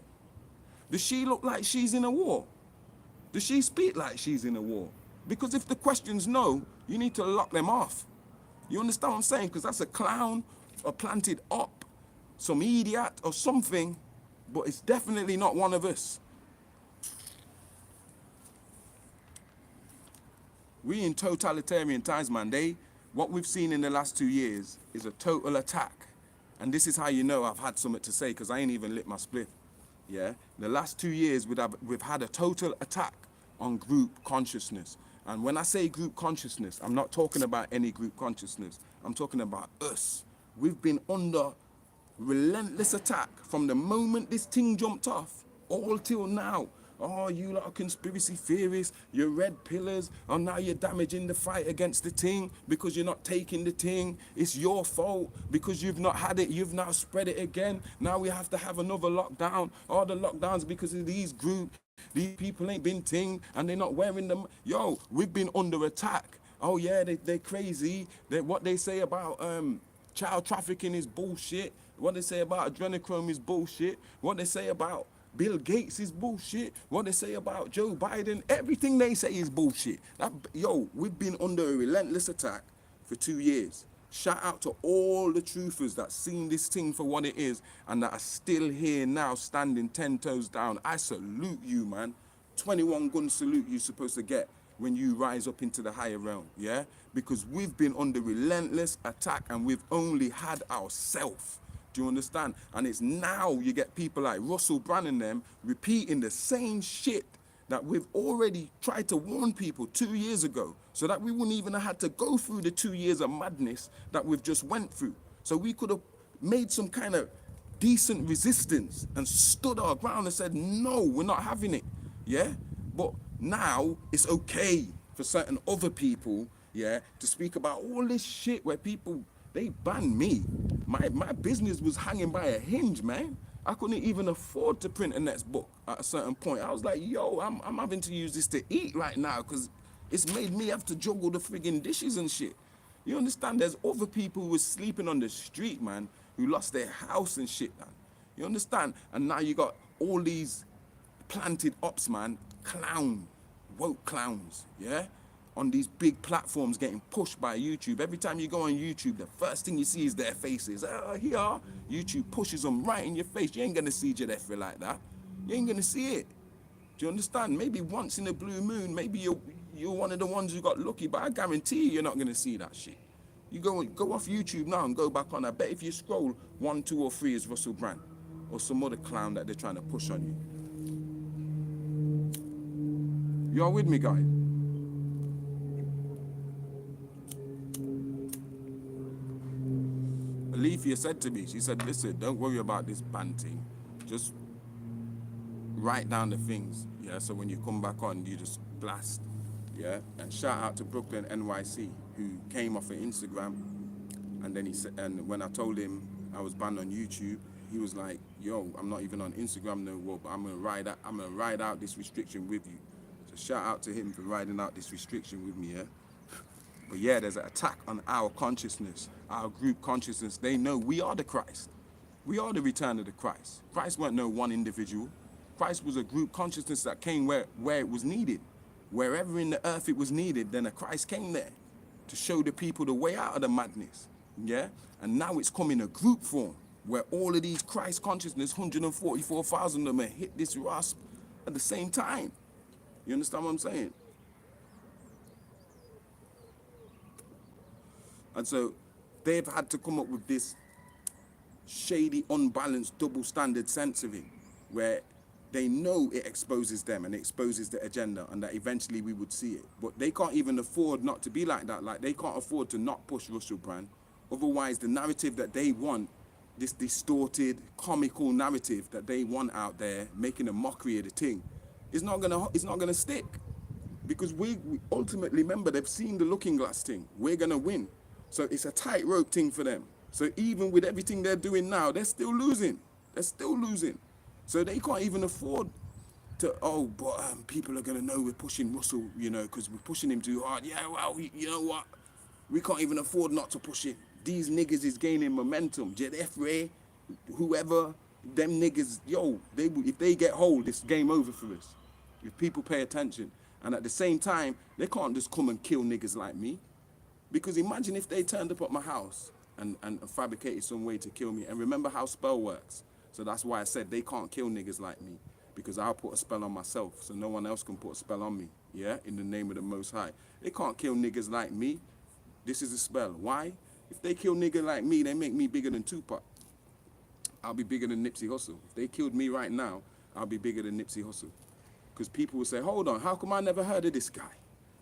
Does she look like she's in a war? Does she speak like she's in a war? Because if the question's no, you need to lock them off. You understand what I'm saying? Because that's a clown or planted up, some idiot or something, but it's definitely not one of us. We in totalitarian times, man. What we've seen in the last 2 years is a total attack. And this is how you know I've had something to say, because I ain't even lit my spliff. Yeah? The last 2 years, we've had a total attack on group consciousness. And when I say group consciousness, I'm not talking about any group consciousness. I'm talking about us. We've been under relentless attack from the moment this thing jumped off all till now. Oh, you lot are conspiracy theorists, you're red pillars, and now you're damaging the fight against the thing because you're not taking the thing. It's your fault because you've not had it, you've now spread it again. Now we have to have another lockdown. All the lockdowns because of these groups. These people ain't been ting and they're not wearing them. Yo, we've been under attack. Oh yeah, they're crazy. What they say about child trafficking is bullshit. What they say about adrenochrome is bullshit. What they say about Bill Gates is bullshit. What they say about Joe Biden, everything they say is bullshit. Yo, we've been under a relentless attack for 2 years. Shout out to all the truthers that seen this thing for what it is and that are still here now standing 10 toes down. I salute you, man. 21 gun salute you're supposed to get when you rise up into the higher realm, yeah? Because we've been under relentless attack and we've only had ourselves. Do you understand? And it's now you get people like Russell Brand and them repeating the same shit that we've already tried to warn people 2 years ago so that we wouldn't even have had to go through the 2 years of madness that we've just went through. So we could have made some kind of decent resistance and stood our ground and said, no, we're not having it, yeah? But now it's okay for certain other people, yeah, to speak about all this shit where people, they banned me. My business was hanging by a hinge, man. I couldn't even afford to print a next book at a certain point. I was like, yo, I'm having to use this to eat right now because it's made me have to juggle the friggin' dishes and shit. You understand? There's other people who were sleeping on the street, man, who lost their house and shit, man. You understand? And now you got all these planted ops, man, woke clowns, yeah? On these big platforms getting pushed by YouTube. Every time you go on YouTube, the first thing you see is their faces. Here, YouTube pushes them right in your face. You ain't gonna see Djedefre like that. You ain't gonna see it. Do you understand? Maybe once in a blue moon, maybe you're one of the ones who got lucky, but I guarantee you're not gonna see that shit. You go off YouTube now and go back on. I bet if you scroll 1, 2, or 3 is Russell Brand or some other clown that they're trying to push on you. You all with me, guys? Alethea said to me, she said, listen, don't worry about this banting. Just write down the things, yeah? So when you come back on, you just blast, yeah? And shout out to Brooklyn NYC, who came off of Instagram. And then he said, and when I told him I was banned on YouTube, he was like, yo, I'm not even on Instagram no more, but I'm gonna ride out this restriction with you. So shout out to him for riding out this restriction with me, yeah? But yeah, there's an attack on our consciousness, our group consciousness. They know we are the Christ. We are the return of the Christ. Christ weren't no one individual. Christ was a group consciousness that came where it was needed. Wherever in the earth it was needed, then a Christ came there to show the people the way out of the madness. Yeah? And now it's come in a group form where all of these Christ consciousness, 144,000 of them, hit this rasp at the same time. You understand what I'm saying? And so they've had to come up with this shady, unbalanced, double standard censoring where they know it exposes them and it exposes the agenda and that eventually we would see it. But they can't even afford not to be like that. Like, they can't afford to not push Russell Brand. Otherwise, the narrative that they want, this distorted, comical narrative that they want out there, making a mockery of the thing, it's not gonna stick. Because we ultimately, remember, they've seen the looking glass thing. We're gonna win. So it's a tightrope thing for them. So even with everything they're doing now, they're still losing. They're still losing. So they can't even afford to, but people are going to know we're pushing Russell, you know, because we're pushing him too hard. Yeah, well, you know what? We can't even afford not to push him. These niggas is gaining momentum. Djedefre, whoever, them niggas, yo, if they get hold, it's game over for us. If people pay attention. And at the same time, they can't just come and kill niggas like me. Because imagine if they turned up at my house and fabricated some way to kill me. And remember how spell works. So that's why I said they can't kill niggas like me. Because I'll put a spell on myself so no one else can put a spell on me. Yeah? In the name of the Most High. They can't kill niggas like me. This is a spell. Why? If they kill niggas like me, they make me bigger than Tupac. I'll be bigger than Nipsey Hussle. If they killed me right now, I'll be bigger than Nipsey Hussle. Because people will say, hold on, how come I never heard of this guy?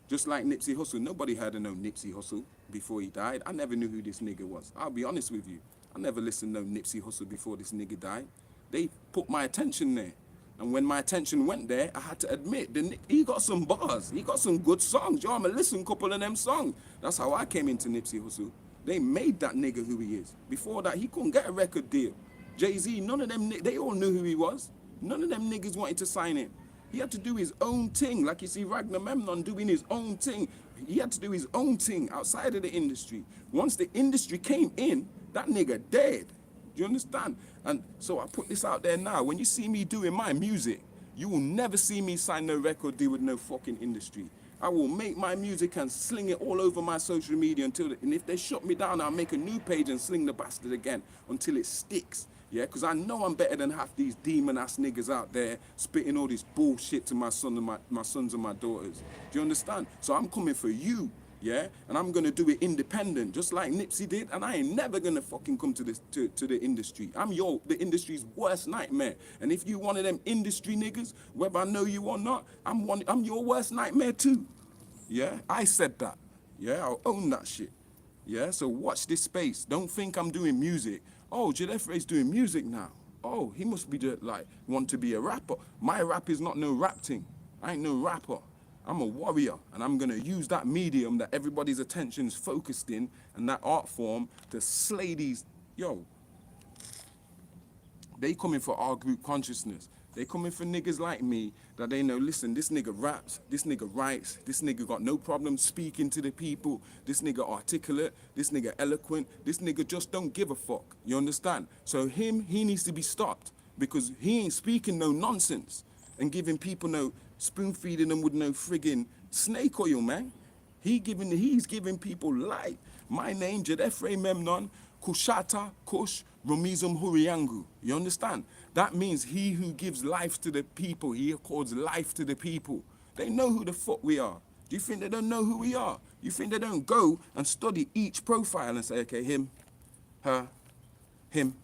Just like Nipsey Hussle, nobody heard of no Nipsey Hussle before he died. I never knew who this nigga was. I'll be honest with you. I never listened to no Nipsey Hussle before this nigga died. They put my attention there. And when my attention went there, I had to admit, he got some bars. He got some good songs. Yo, I'm a listen couple of them songs. That's how I came into Nipsey Hussle. They made that nigga who he is. Before that, he couldn't get a record deal. Jay-Z, none of them, they all knew who he was. None of them niggas wanted to sign him. He had to do his own thing, like you see Djedefre Memnon doing his own thing. He had to do his own thing outside of the industry. Once the industry came in, that nigga dead. Do you understand? And so I put this out there now. When you see me doing my music, you will never see me sign no record deal with no fucking industry. I will make my music and sling it all over my social media and if they shut me down, I'll make a new page and sling the bastard again until it sticks. Yeah, because I know I'm better than half these demon-ass niggas out there spitting all this bullshit to my sons and my daughters. Do you understand? So I'm coming for you, yeah? And I'm going to do it independent, just like Nipsey did. And I ain't never going to fucking come to the industry. I'm the industry's worst nightmare. And if you one of them industry niggas, whether I know you or not, I'm your worst nightmare too. Yeah, I said that. Yeah, I'll own that shit. Yeah, so watch this space. Don't think I'm doing music. Oh, Djedefre's doing music now. Oh, he must be want to be a rapper. My rap is not no rap thing. I ain't no rapper. I'm a warrior, and I'm gonna use that medium that everybody's attention's focused in and that art form to slay these. Yo, They coming for our group consciousness. They coming for niggas like me that they know, listen, this nigga raps, this nigga writes, this nigga got no problem speaking to the people, this nigga articulate, this nigga eloquent, this nigga just don't give a fuck. You understand? So he needs to be stopped because he ain't speaking no nonsense and giving people no, spoon feeding them with no friggin' snake oil, man. He's giving people light. My name, Djedefre Memnon Kushata Kush Romizum Huriangu. You understand? That means he who gives life to the people. He accords life to the people. They know who the fuck we are. Do you think they don't know who we are? You think they don't go and study each profile and say, okay, him, her, him,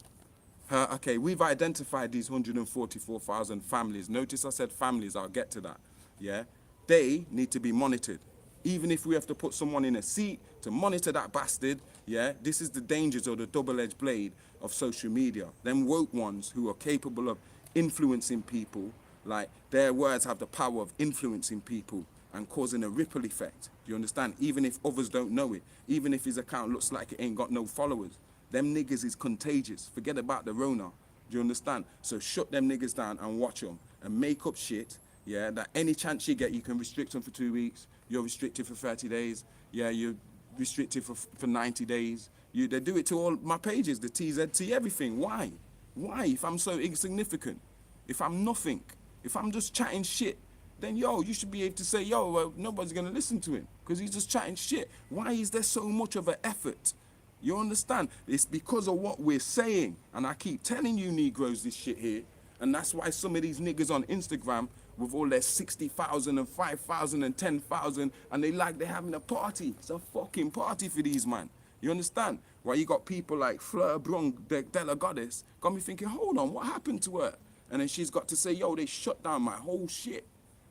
her. Okay, we've identified these 144,000 families. Notice I said families, I'll get to that. Yeah? They need to be monitored. Even if we have to put someone in a seat to monitor that bastard, yeah, this is the dangers or the double-edged blade of social media. Them woke ones who are capable of influencing people, like their words have the power of influencing people and causing a ripple effect. Do you understand? Even if others don't know it, even if his account looks like it ain't got no followers, them niggas is contagious. Forget about the Rona. Do you understand? So shut them niggas down and watch them and make up shit, yeah, that any chance you get, you can restrict them for 2 weeks. You're restricted for 30 days. Yeah, you're restricted for 90 days. They do it to all my pages, the TZT, everything. Why? Why? If I'm so insignificant, if I'm nothing, if I'm just chatting shit, then yo, you should be able to say, yo, well, nobody's gonna listen to him because he's just chatting shit. Why is there so much of an effort? You understand? It's because of what we're saying. And I keep telling you Negroes this shit here. And that's why some of these niggas on Instagram with all their 60,000 and 5,000 and 10,000 and they like they're having a party. It's a fucking party for these man. You understand? Why you got people like Fleur Brung, the Della Goddess, got me thinking, hold on, what happened to her? And then she's got to say, yo, they shut down my whole shit.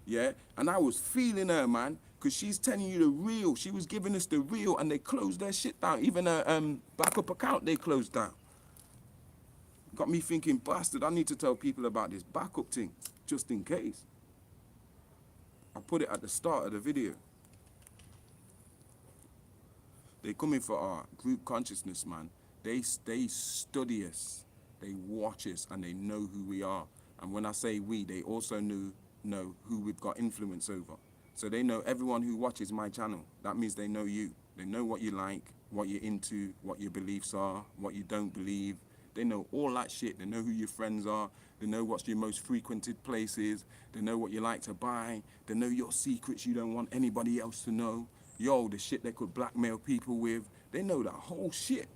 Yeah? And I was feeling her, man, because she's telling you the real. She was giving us the real and they closed their shit down. Even her backup account, they closed down. Got me thinking, bastard, I need to tell people about this backup thing, just in case. I put it at the start of the video. They coming for our group consciousness, man. They study us, they watch us, and they know who we are. And when I say we, they also know who we've got influence over. So they know everyone who watches my channel. That means they know you. They know what you like, what you're into, what your beliefs are, what you don't believe. They know all that shit. They know who your friends are. They know what's your most frequented places. They know what you like to buy. They know your secrets you don't want anybody else to know. Yo, the shit they could blackmail people with. They know that whole shit.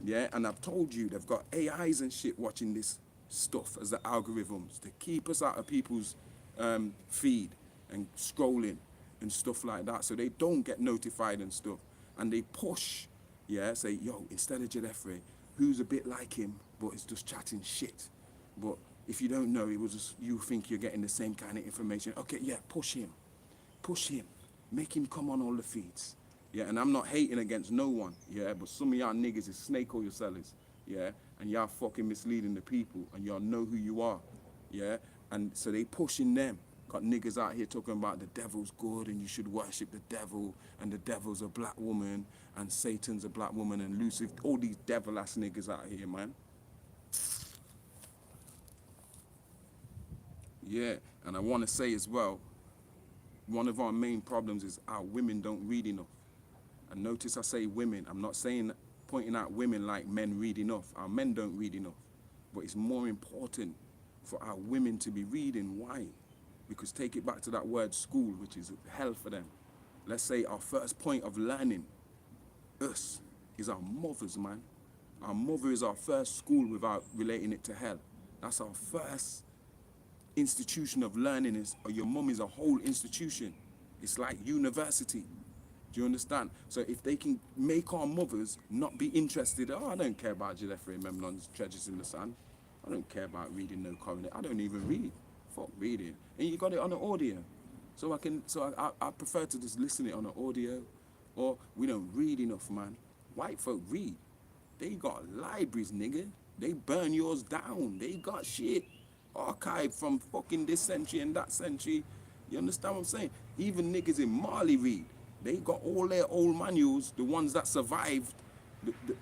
Yeah, and I've told you, they've got AIs and shit watching this stuff as the algorithms to keep us out of people's feed and scrolling and stuff like that. So they don't get notified and stuff. And they push, yeah, say, yo, instead of Djedefre, who's a bit like him, but is just chatting shit. But if you don't know, it was just, you think you're getting the same kind of information. Okay, yeah, push him, make him come on all the feeds. Yeah, and I'm not hating against no one, yeah, but some of y'all niggas is snake oil sellers, yeah, and y'all fucking misleading the people, and y'all know who you are, yeah, and so they pushing them. Got niggas out here talking about the devil's good and you should worship the devil and the devil's a black woman and Satan's a black woman and Lucifer, all these devil-ass niggas out here, man. Yeah, and I want to say as well, one of our main problems is our women don't read enough. And notice I say women, I'm not saying, pointing out women like men read enough. Our men don't read enough. But it's more important for our women to be reading. Why? Because take it back to that word school, which is hell for them. Let's say our first point of learning, us, is our mothers, man. Our mother is our first school without relating it to hell. That's our first institution of learning. Is, or your mum is a whole institution. It's like university. Do you understand? So if they can make our mothers not be interested, oh, I don't care about Djedefre Memnon's Treasures in the Sun. I don't care about reading no coronet. I don't even read. Fuck reading. And you got it on the audio. So I prefer to just listen it on the audio. Or we don't read enough, man. White folk read. They got libraries, nigga. They burn yours down. They got shit archived from fucking this century and that century. You understand what I'm saying? Even niggas in Mali read. They got all their old manuals, the ones that survived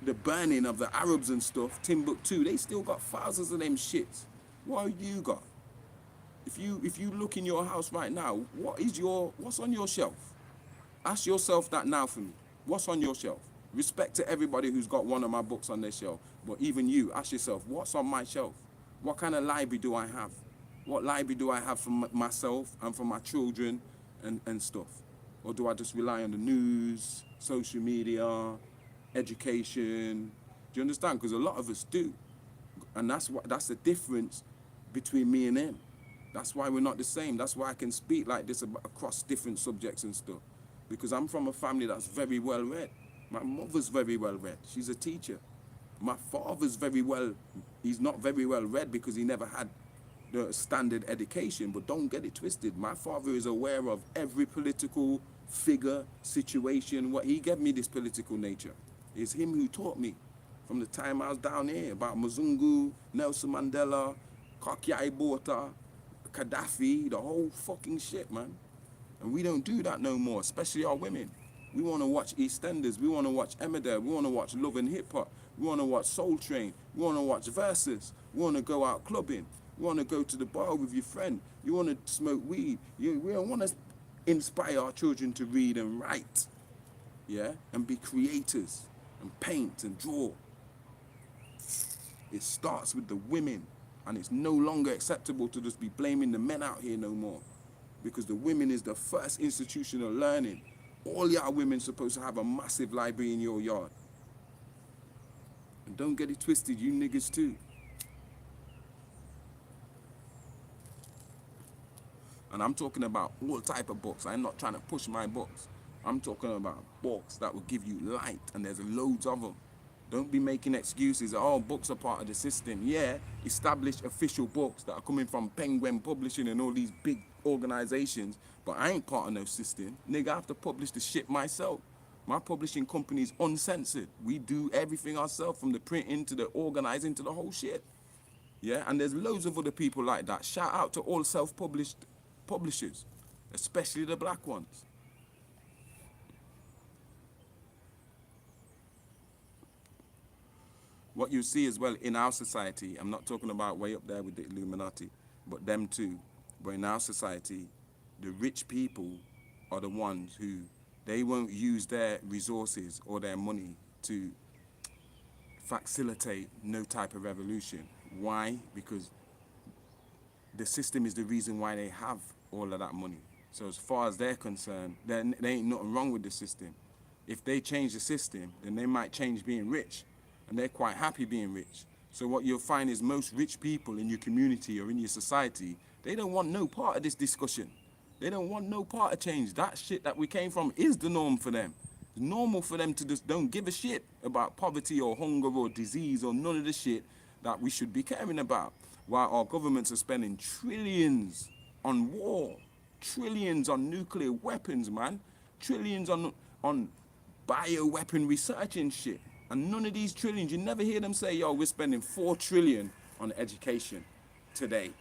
the burning of the Arabs and stuff, Timbuktu, they still got thousands of them shits. What have you got? If you look in your house right now, what's on your shelf? Ask yourself that now for me. What's on your shelf? Respect to everybody who's got one of my books on their shelf. But even you, ask yourself, what's on my shelf? What kind of library do I have? What library do I have for myself and for my children and stuff? Or do I just rely on the news, social media, education? Do you understand? Because a lot of us do. And that's the difference between me and him. That's why we're not the same. That's why I can speak like this across different subjects and stuff. Because I'm from a family that's very well read. My mother's very well read. She's a teacher. My father's he's not very well read because he never had the standard education, but don't get it twisted. My father is aware of every political figure, situation. What he gave me this political nature. It's him who taught me from the time I was down here about Mzungu, Nelson Mandela, Kakiai Botha, Gaddafi, the whole fucking shit, man. And we don't do that no more, especially our women. We want to watch EastEnders, we want to watch Emmerdale, we want to watch Love and Hip Hop, we want to watch Soul Train, we want to watch Versus, we want to go out clubbing, we want to go to the bar with your friend, you want to smoke weed. We don't want to inspire our children to read and write, yeah, and be creators and paint and draw. It starts with the women. And it's no longer acceptable to just be blaming the men out here no more. Because the women is the first institution of learning. All y'all women supposed to have a massive library in your yard. And don't get it twisted, you niggas too. And I'm talking about all type of books. I'm not trying to push my books. I'm talking about books that will give you light, and there's loads of them. Don't be making excuses. Oh, books are part of the system. Yeah, established official books that are coming from Penguin Publishing and all these big organizations, but I ain't part of no system. Nigga, I have to publish the shit myself. My publishing company is uncensored. We do everything ourselves, from the printing to the organizing to the whole shit. Yeah, and there's loads of other people like that. Shout out to all self-published publishers, especially the black ones. What you see as well in our society, I'm not talking about way up there with the Illuminati, but them too. But in our society, the rich people are the ones who, they won't use their resources or their money to facilitate no type of revolution. Why? Because the system is the reason why they have all of that money. So as far as they're concerned, there ain't nothing wrong with the system. If they change the system, then they might change being rich. And they're quite happy being rich. So what you'll find is most rich people in your community or in your society, they don't want no part of this discussion. They don't want no part of change. That shit that we came from is the norm for them. It's normal for them to just don't give a shit about poverty or hunger or disease or none of the shit that we should be caring about. While our governments are spending trillions on war, trillions on nuclear weapons, man, trillions on bioweapon research and shit. And none of these trillions, you never hear them say, yo, we're spending 4 trillion on education today,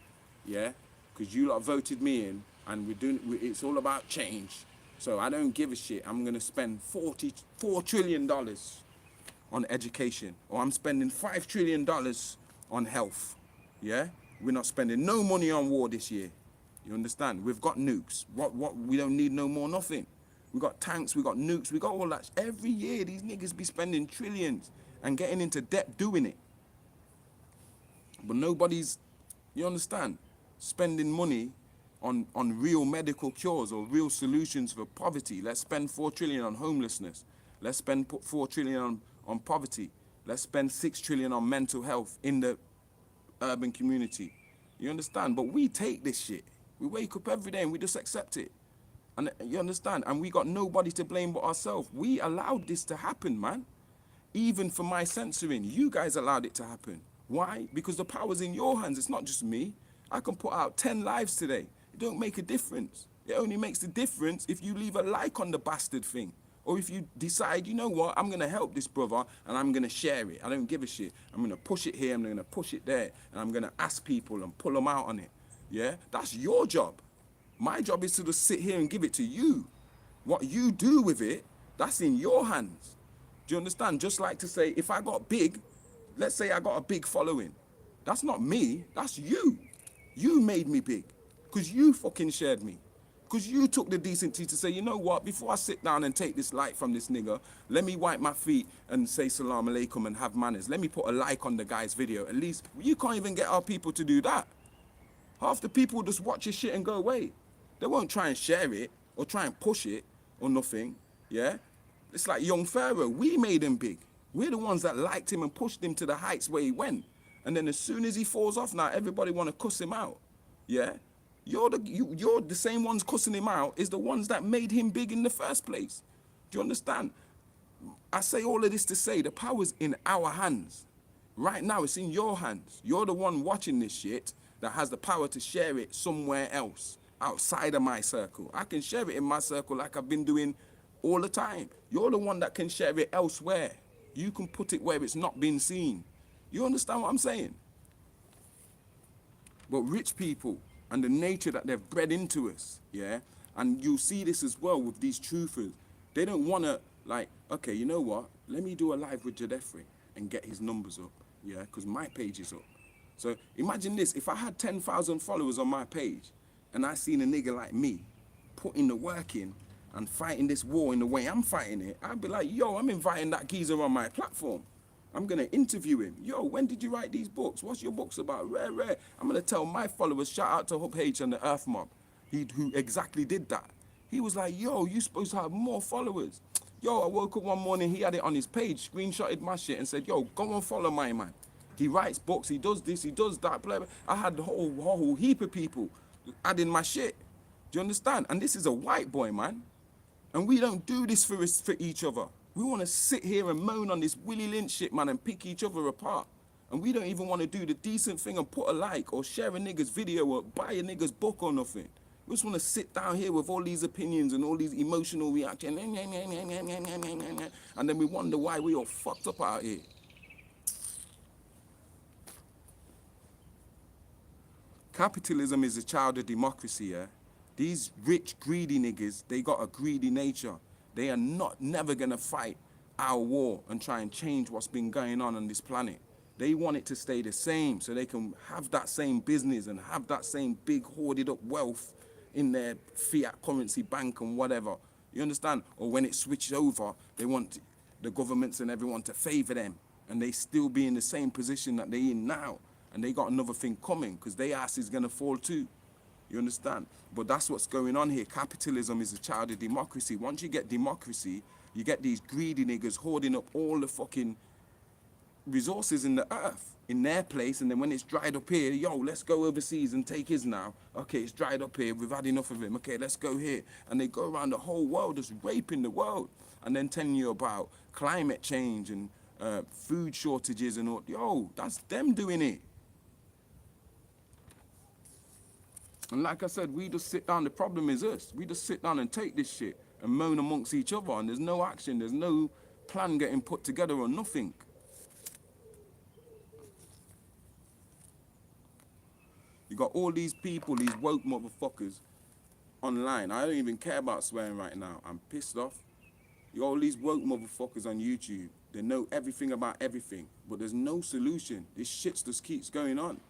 yeah? Because you lot voted me in, and it's all about change. So I don't give a shit. I'm gonna spend $4 trillion on education, or I'm spending $5 trillion on health, yeah? We're not spending no money on war this year. You understand? We've got nukes. We don't need no more nothing. We got tanks, we got nukes, we got all that. Every year, these niggas be spending trillions and getting into debt doing it. But nobody's, you understand, spending money on real medical cures or real solutions for poverty. Let's spend 4 trillion on homelessness. Let's spend 4 trillion on poverty. Let's spend 6 trillion on mental health in the urban community. You understand? But we take this shit. We wake up every day and we just accept it. And you understand? And we got nobody to blame but ourselves. We allowed this to happen, man. Even for my censoring, you guys allowed it to happen. Why? Because the power's in your hands. It's not just me. I can put out 10 lives today. It don't make a difference. It only makes a difference if you leave a like on the bastard thing. Or if you decide, you know what, I'm going to help this brother and I'm going to share it. I don't give a shit. I'm going to push it here, I'm going to push it there. And I'm going to ask people and pull them out on it. Yeah? That's your job. My job is to just sit here and give it to you. What you do with it, that's in your hands. Do you understand? Just like to say, if I got big, let's say I got a big following, that's not me, that's you. You made me big, because you fucking shared me. Because you took the decency to say, you know what, before I sit down and take this light from this nigga, let me wipe my feet and say salam alaikum and have manners. Let me put a like on the guy's video. At least, you can't even get our people to do that. Half the people just watch your shit and go away. They won't try and share it or try and push it or nothing, yeah? It's like young Pharaoh, we made him big. We're the ones that liked him and pushed him to the heights where he went. And then as soon as he falls off now, everybody want to cuss him out, yeah? You're the same ones cussing him out is the ones that made him big in the first place. Do you understand? I say all of this to say the power's in our hands. Right now, it's in your hands. You're the one watching this shit that has the power to share it somewhere else, outside of my circle. I can share it in my circle like I've been doing all the time. You're the one that can share it elsewhere. You can put it where it's not been seen. You understand what I'm saying? But rich people and the nature that they've bred into us, yeah? And you'll see this as well with these truthers. They don't want to, like, okay, you know what? Let me do a live with Djedefre and get his numbers up, yeah? Because my page is up. So imagine this, if I had 10,000 followers on my page and I seen a nigga like me putting the work in and fighting this war in the way I'm fighting it, I'd be like, yo, I'm inviting that geezer on my platform. I'm going to interview him. Yo, when did you write these books? What's your books about? Rare. I'm going to tell my followers, shout out to Hub H and the Earth Mob, who exactly did that. He was like, yo, you supposed to have more followers. Yo, I woke up one morning, he had it on his page, screenshotted my shit and said, yo, go and follow my man. He writes books, he does this, he does that. Blah, blah. I had a whole heap of people adding my shit. Do you understand? And this is a white boy, man. And we don't do this for each other. We want to sit here and moan on this Willie Lynch shit, man, and pick each other apart. And we don't even want to do the decent thing and put a like or share a nigga's video or buy a nigga's book or nothing. We just want to sit down here with all these opinions and all these emotional reactions. And then we wonder why we all fucked up out here. Capitalism is a child of democracy, yeah? These rich, greedy niggas, they got a greedy nature. They are never gonna fight our war and try and change what's been going on this planet. They want it to stay the same so they can have that same business and have that same big hoarded up wealth in their fiat currency bank and whatever. You understand? Or when it switches over, they want the governments and everyone to favor them and they still be in the same position that they're in now. And they got another thing coming because their ass is gonna fall too. You understand? But that's what's going on here. Capitalism is a child of democracy. Once you get democracy, you get these greedy niggas hoarding up all the fucking resources in the earth in their place. And then when it's dried up here, yo, let's go overseas and take his now. Okay, it's dried up here. We've had enough of him. Okay, let's go here. And they go around the whole world just raping the world. And then telling you about climate change and food shortages and all. Yo, that's them doing it. And like I said, we just sit down, the problem is us. We just sit down and take this shit and moan amongst each other and there's no action, there's no plan getting put together or nothing. You got all these people, these woke motherfuckers online. I don't even care about swearing right now. I'm pissed off. You got all these woke motherfuckers on YouTube. They know everything about everything, but there's no solution. This shit just keeps going on.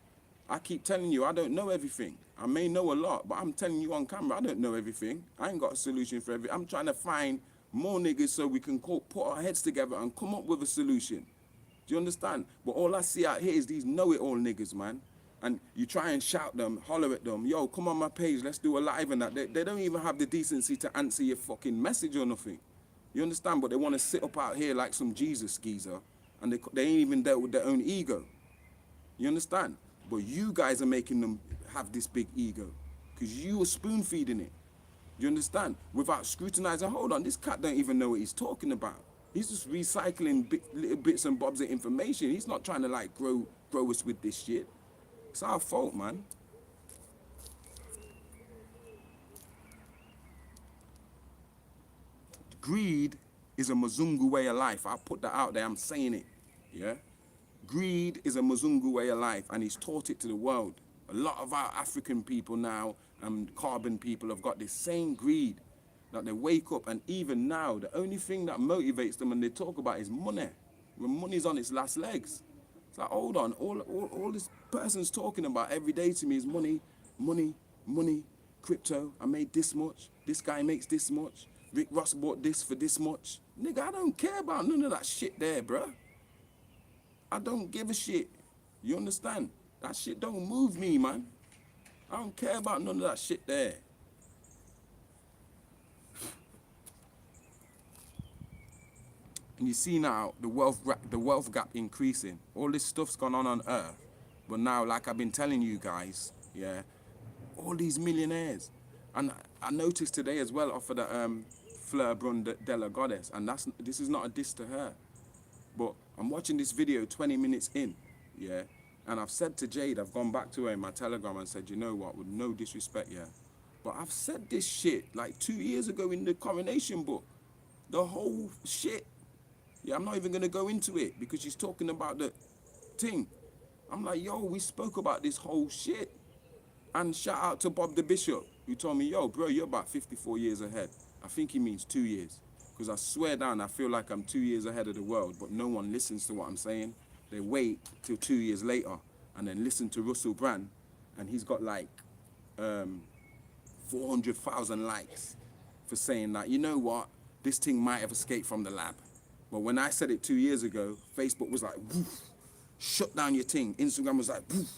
I keep telling you, I don't know everything. I may know a lot, but I'm telling you on camera, I don't know everything. I ain't got a solution for everything. I'm trying to find more niggas so we can put our heads together and come up with a solution. Do you understand? But all I see out here is these know-it-all niggas, man. And you try and shout them, holler at them, yo, come on my page, let's do a live and that. They don't even have the decency to answer your fucking message or nothing. You understand? But they want to sit up out here like some Jesus geezer, and they ain't even dealt with their own ego. You understand? But you guys are making them have this big ego because you are spoon feeding it. Do you understand? Without scrutinizing, hold on, this cat don't even know what he's talking about. He's just recycling little bits and bobs of information. He's not trying to like grow us with this shit. It's our fault, man. Greed is a Mzungu way of life. I'll put that out there, I'm saying it, yeah? Greed is a Mzungu way of life, and he's taught it to the world. A lot of our African people now and carbon people have got this same greed. That they wake up, and even now, the only thing that motivates them and they talk about is money. When money's on its last legs. It's like, hold on, all this person's talking about every day to me is money, money, money, crypto. I made this much. This guy makes this much. Rick Ross bought this for this much. Nigga, I don't care about none of that shit there, bruh. I don't give a shit. You understand? That shit don't move me, man. I don't care about none of that shit there. And you see now the wealth gap increasing. All this stuff's gone on Earth, but now, like I've been telling you guys, yeah, all these millionaires. And I noticed today as well off of the Fleur Brun de la Goddess, and this is not a diss to her, but I'm watching this video 20 minutes in, yeah, and I've said to Jade, I've gone back to her in my Telegram and said, you know what, with no disrespect, yeah, but I've said this shit like 2 years ago in the coronation book, the whole shit. Yeah, I'm not even going to go into it because she's talking about the thing. I'm like, yo, we spoke about this whole shit. And shout out to Bob the Bishop, who told me, yo, bro, you're about 54 years ahead. I think he means 2 years. Because I swear down, I feel like I'm 2 years ahead of the world, but no one listens to what I'm saying. They wait till 2 years later and then listen to Russell Brand, and he's got like 400,000 likes for saying that, you know what, this thing might have escaped from the lab. But when I said it 2 years ago, Facebook was like, woof, shut down your thing. Instagram was like, woof,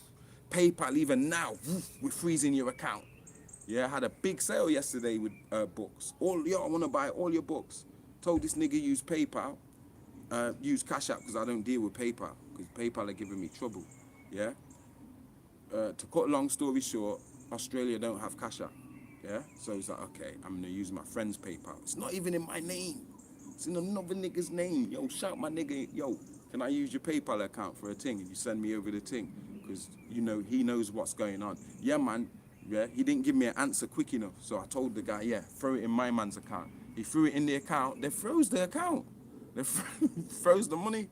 PayPal even now, woof, we're freezing your account. Yeah, I had a big sale yesterday with books. I want to buy all your books. Told this nigga use PayPal, use Cash App because I don't deal with PayPal because PayPal are giving me trouble. Yeah. To cut a long story short, Australia don't have Cash App. Yeah. So he's like, okay, I'm gonna use my friend's PayPal. It's not even in my name. It's in another nigga's name. Yo, shout my nigga, yo, can I use your PayPal account for a thing? And you send me over the thing because you know he knows what's going on. Yeah, man. Yeah, he didn't give me an answer quick enough. So I told the guy, yeah, throw it in my man's account. He threw it in the account. They froze the account. They froze the money.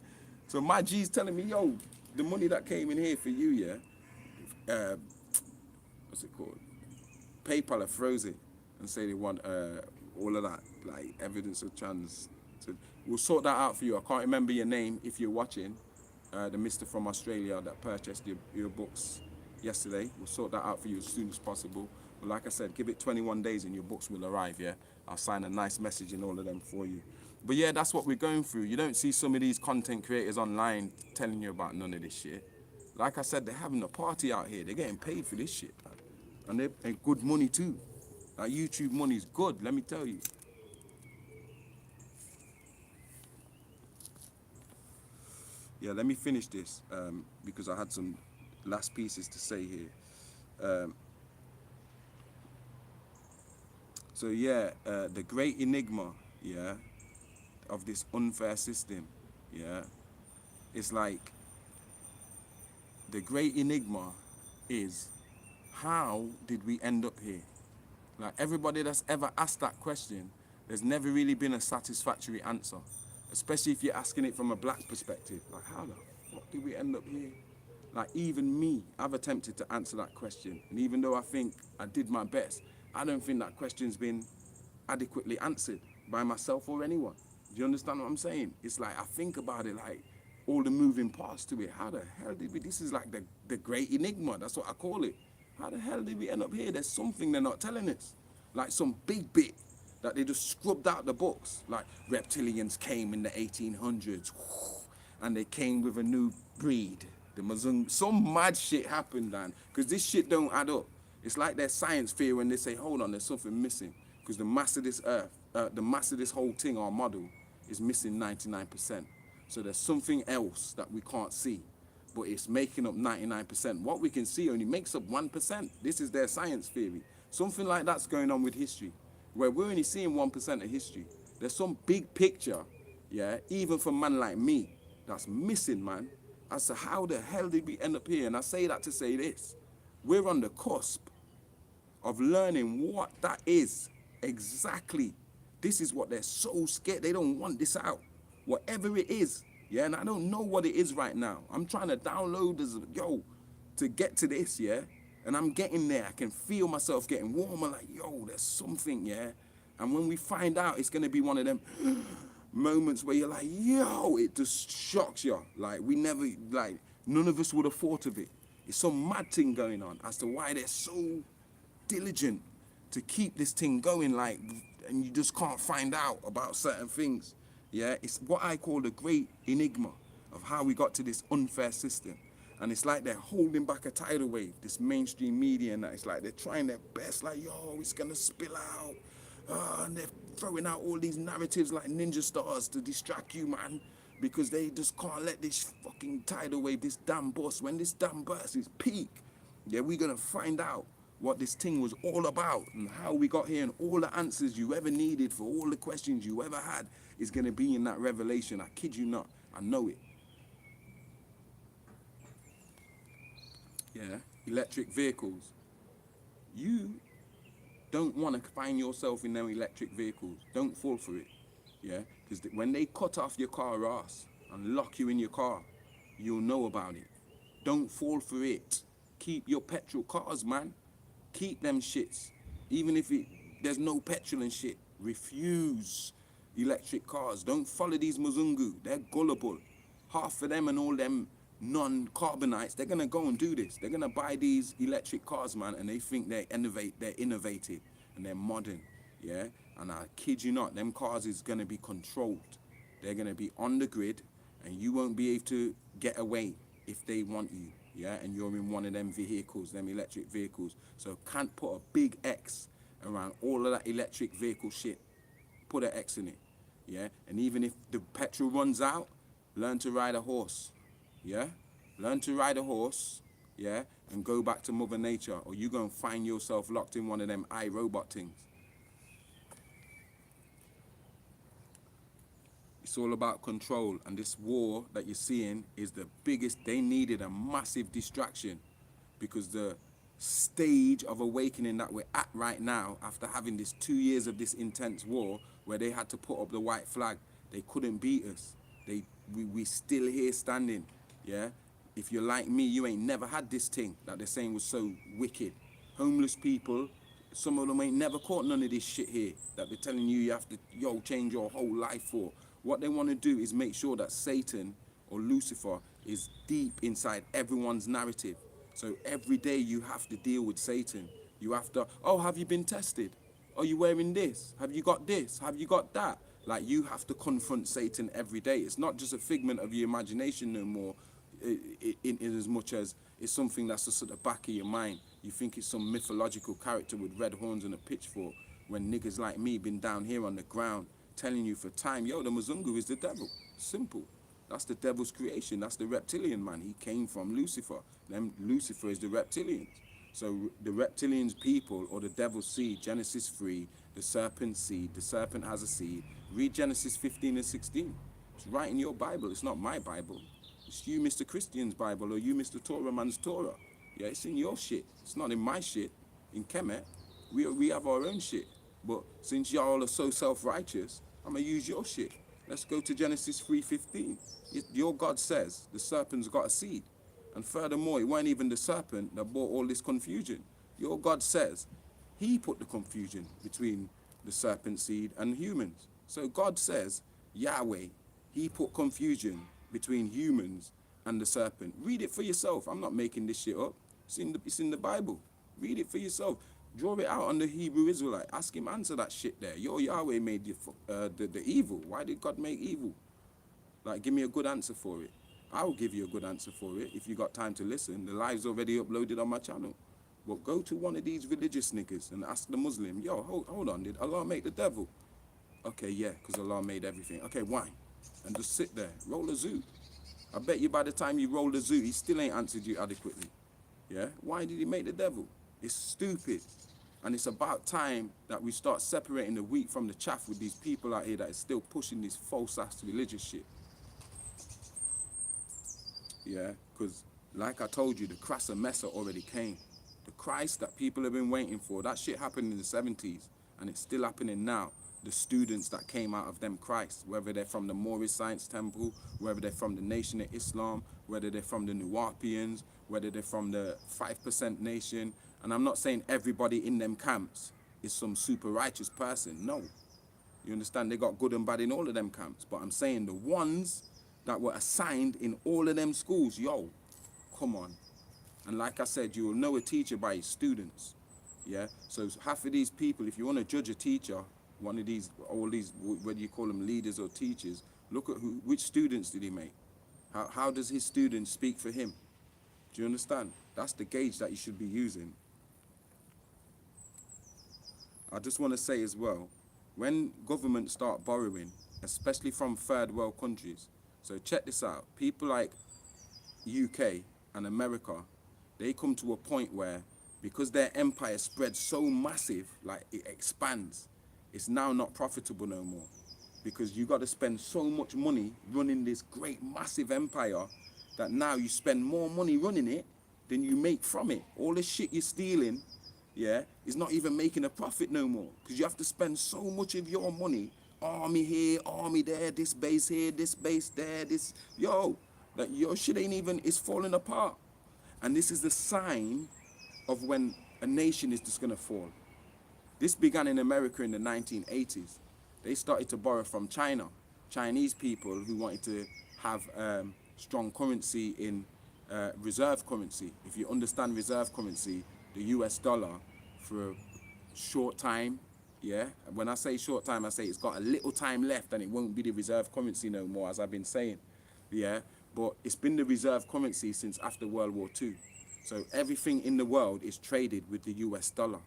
So my G's telling me, yo, the money that came in here for you, yeah, what's it called? PayPal have froze it and say they want all of that, like evidence of trans. So we'll sort that out for you. I can't remember your name if you're watching. The mister from Australia that purchased your books yesterday. We'll sort that out for you as soon as possible. But like I said, give it 21 days and your books will arrive, yeah? I'll sign a nice message in all of them for you. But yeah, that's what we're going through. You don't see some of these content creators online telling you about none of this shit. Like I said, they're having a party out here. They're getting paid for this shit, man. And they're good money too. Like YouTube money is good, let me tell you. Yeah, let me finish this because I had some last pieces to say here. So yeah, the great enigma, yeah, of this unfair system, yeah, it's like the great enigma is how did we end up here? Like everybody that's ever asked that question, there's never really been a satisfactory answer, especially if you're asking it from a black perspective. Like how the fuck did we end up here? Like even me, I've attempted to answer that question. And even though I think I did my best, I don't think that question's been adequately answered by myself or anyone. Do you understand what I'm saying? It's like, I think about it like all the moving parts to it. How the hell did we, this is like the great enigma, that's what I call it. How the hell did we end up here? There's something they're not telling us. Like some big bit that they just scrubbed out the books. Like reptilians came in the 1800s and they came with a new breed. Some mad shit happened, man. Because this shit don't add up. It's like their science theory when they say, hold on, there's something missing. Because the mass of this earth, the mass of this whole thing, our model, is missing 99%. So there's something else that we can't see, but it's making up 99%. What we can see only makes up 1%. This is their science theory. Something like that's going on with history, where we're only seeing 1% of history. There's some big picture, yeah, even for a man like me, that's missing, man. As to how the hell did we end up here? And I say that to say this. We're on the cusp of learning what that is exactly. This is what they're so scared. They don't want this out. Whatever it is, yeah, and I don't know what it is right now. I'm trying to download this, to get to this, yeah, and I'm getting there. I can feel myself getting warmer, like, yo, there's something, yeah, And when we find out, it's going to be one of them moments where you're like, yo, it just shocks you. Like, we never, like, none of us would have thought of it. It's some mad thing going on as to why they're so diligent to keep this thing going, like, and you just can't find out about certain things. Yeah, it's what I call the great enigma of how we got to this unfair system. And it's like they're holding back a tidal wave, this mainstream media, and that. It's like they're trying their best, like, yo, it's gonna spill out. And they're throwing out all these narratives like ninja stars to distract you, man, because they just can't let this fucking tidal wave, this damn bust, when this damn burst is peak, yeah, we're gonna find out what this thing was all about and how we got here, and all the answers you ever needed for all the questions you ever had is gonna be in that revelation. I kid you not, I know it. Yeah, electric vehicles. You don't want to find yourself in them electric vehicles. Don't fall for it. Yeah, because when they cut off your car ass and lock you in your car, you'll know about it. Don't fall for it. Keep your petrol cars, man. Keep them shits. Even if there's no petrol and shit. Refuse electric cars. Don't follow these Muzungu. They're gullible. Half of them and all them non-carbonites, they're gonna go and do this. They're gonna buy these electric cars, man, and they think they're innovative and they're modern, yeah? And I kid you not, them cars is gonna be controlled. They're gonna be on the grid, and you won't be able to get away if they want you, yeah? And you're in one of them vehicles, them electric vehicles. So can't put a big X around all of that electric vehicle shit. Put an X in it, yeah? And even if the petrol runs out, learn to ride a horse. Yeah, learn to ride a horse, yeah, and go back to Mother Nature, or you gonna find yourself locked in one of them iRobot things. It's all about control, and this war that you're seeing is the biggest. They needed a massive distraction, because the stage of awakening that we're at right now, after having this 2 years of this intense war, where they had to put up the white flag, they couldn't beat us. We still here standing. Yeah, if you're like me, you ain't never had this thing that they're saying was so wicked. Homeless people, some of them ain't never caught none of this shit here that they're telling you you have to, change your whole life for. What they want to do is make sure that Satan or Lucifer is deep inside everyone's narrative. So every day you have to deal with Satan. You have to, oh, have you been tested? Are you wearing this? Have you got this? Have you got that? Like, you have to confront Satan every day. It's not just a figment of your imagination no more, in as much as it's something that's just at the back of your mind. You think it's some mythological character with red horns and a pitchfork, when niggas like me been down here on the ground telling you for time, yo, the Muzungu is the devil. Simple. That's the devil's creation. That's the reptilian man. He came from Lucifer. Then Lucifer is the reptilians. So the reptilians people, or the devil's seed, Genesis 3, the serpent's seed, the serpent has a seed. Read Genesis 15 and 16. It's right in your Bible. It's not my Bible. It's you, Mr. Christian's Bible, or you, Mr. Torah man's Torah. Yeah, it's in your shit. It's not in my shit. In Kemet, we have our own shit. But since y'all are so self-righteous, I'm going to use your shit. Let's go to Genesis 3:15. Your God says the serpent's got a seed. And furthermore, it weren't even the serpent that brought all this confusion. Your God says he put the confusion between the serpent seed and humans. So God says, Yahweh, he put confusion between humans and the serpent. Read it for yourself. I'm not making this shit up. It's in the Bible. Read it for yourself. Draw it out on the Hebrew Israelite. Ask him answer that shit there. Your Yahweh made the evil. Why did God make evil? Like, give me a good answer for it. I'll give you a good answer for it if you got time to listen. The live's already uploaded on my channel. But go to one of these religious niggas and ask the Muslim, yo, hold on, did Allah make the devil? Okay, yeah, because Allah made everything. Okay, why? And just sit there, roll a zoo. I bet you by the time you roll the zoo, he still ain't answered you adequately. Yeah? Why did he make the devil? It's stupid. And it's about time that we start separating the wheat from the chaff with these people out here that is still pushing this false-ass religious shit. Yeah? Because, like I told you, the Krasa Mesa already came. The Christ that people have been waiting for, that shit happened in the 70s, and it's still happening now. The students that came out of them Christ, whether they're from the Moorish Science Temple, whether they're from the Nation of Islam, whether they're from the Nuwapians, whether they're from the 5% Nation. And I'm not saying everybody in them camps, is some super righteous person. No. You understand? They got good and bad in all of them camps. But I'm saying the ones that were assigned in all of them schools, yo, come on. And like I said, you will know a teacher by his students. Yeah? So half of these people, if you want to judge a teacher, one of these, all these, whether you call them leaders or teachers, look at which students did he make? How does his students speak for him? Do you understand? That's the gauge that you should be using. I just want to say as well, when governments start borrowing, especially from third world countries, so check this out, people like UK and America, they come to a point where, because their empire spreads so massive, like it expands, it's now not profitable no more. Because you got to spend so much money running this great massive empire that now you spend more money running it than you make from it. All this shit you're stealing, yeah, is not even making a profit no more. Because you have to spend so much of your money, army here, army there, this base here, this base there, this, yo, that your shit ain't even, it's falling apart. And this is the sign of when a nation is just gonna fall. This began in America in the 1980s. They started to borrow from China. Chinese people who wanted to have strong currency in reserve currency. If you understand reserve currency, the US dollar for a short time, yeah? When I say short time, I say it's got a little time left and it won't be the reserve currency no more, as I've been saying, yeah? But it's been the reserve currency since after World War II. So everything in the world is traded with the US dollar.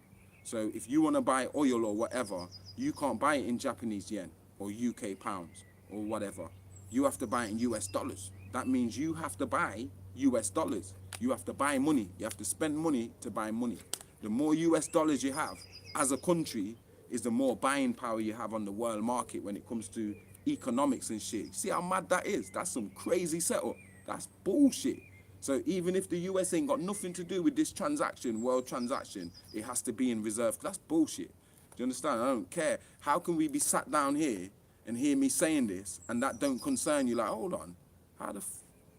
So if you want to buy oil or whatever, you can't buy it in Japanese yen or UK pounds or whatever. You have to buy it in US dollars. That means you have to buy US dollars. You have to buy money. You have to spend money to buy money. The more US dollars you have as a country is the more buying power you have on the world market when it comes to economics and shit. See how mad that is? That's some crazy setup. That's bullshit. So even if the US ain't got nothing to do with this transaction, world transaction, it has to be in reserve. That's bullshit. Do you understand? I don't care. How can we be sat down here and hear me saying this and that don't concern you? Like, hold on.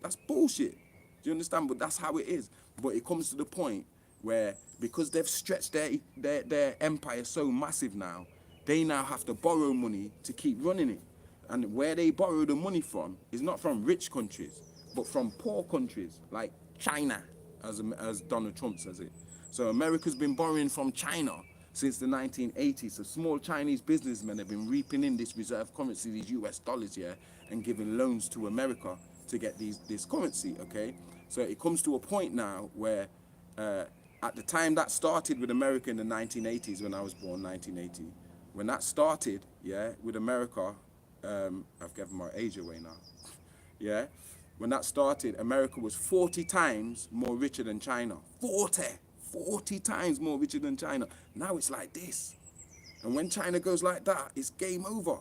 That's bullshit. Do you understand? But that's how it is. But it comes to the point where because they've stretched their empire so massive now, they now have to borrow money to keep running it. And where they borrow the money from is not from rich countries, but from poor countries like China, as Donald Trump says it. So America's been borrowing from China since the 1980s. So small Chinese businessmen have been reaping in this reserve currency, these US dollars, yeah, and giving loans to America to get this currency, okay? So it comes to a point now where at the time that started with America in the 1980s, when I was born, 1980, when that started, yeah, with America, I've given my age away now, yeah? When that started, America was 40 times more richer than China. 40 times more richer than China. Now it's like this. And when China goes like that, it's game over.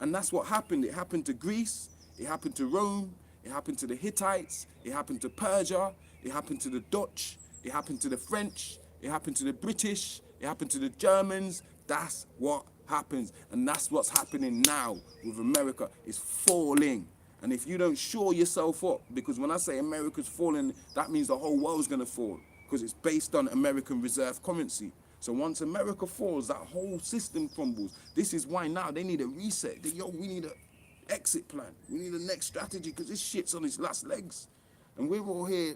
And that's what happened. It happened to Greece. It happened to Rome. It happened to the Hittites. It happened to Persia. It happened to the Dutch. It happened to the French. It happened to the British. It happened to the Germans. That's what happens. And that's what's happening now with America. It's falling. And if you don't shore yourself up, because when I say America's falling, that means the whole world's going to fall, because it's based on American reserve currency. So once America falls, that whole system crumbles. This is why now they need a reset. We need an exit plan. We need a next strategy, because this shit's on its last legs. And we're all here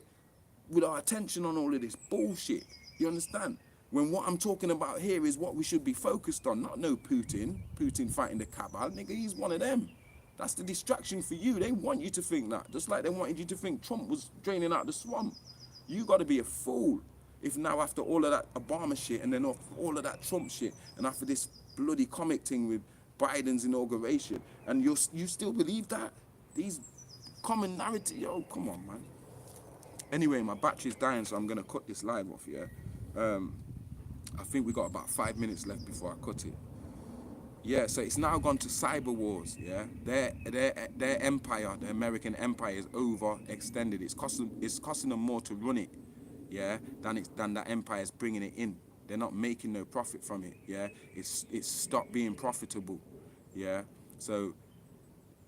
with our attention on all of this bullshit. You understand? When what I'm talking about here is what we should be focused on, not no Putin. Putin fighting the cabal. Nigga, he's one of them. That's the distraction for you. They want you to think that. Just like they wanted you to think Trump was draining out the swamp. You got to be a fool if now after all of that Obama shit and then all of that Trump shit and after this bloody comic thing with Biden's inauguration and you still believe that? These common narrative, yo, come on, man. Anyway, my battery's dying, so I'm going to cut this live off, yeah? I think we got about 5 minutes left before I cut it. Yeah, so it's now gone to cyber wars, yeah? Their empire, the American empire, is overextended. It's costing them more to run it, yeah, than that empire is bringing it in. They're not making no profit from it, yeah? It's stopped being profitable, yeah? So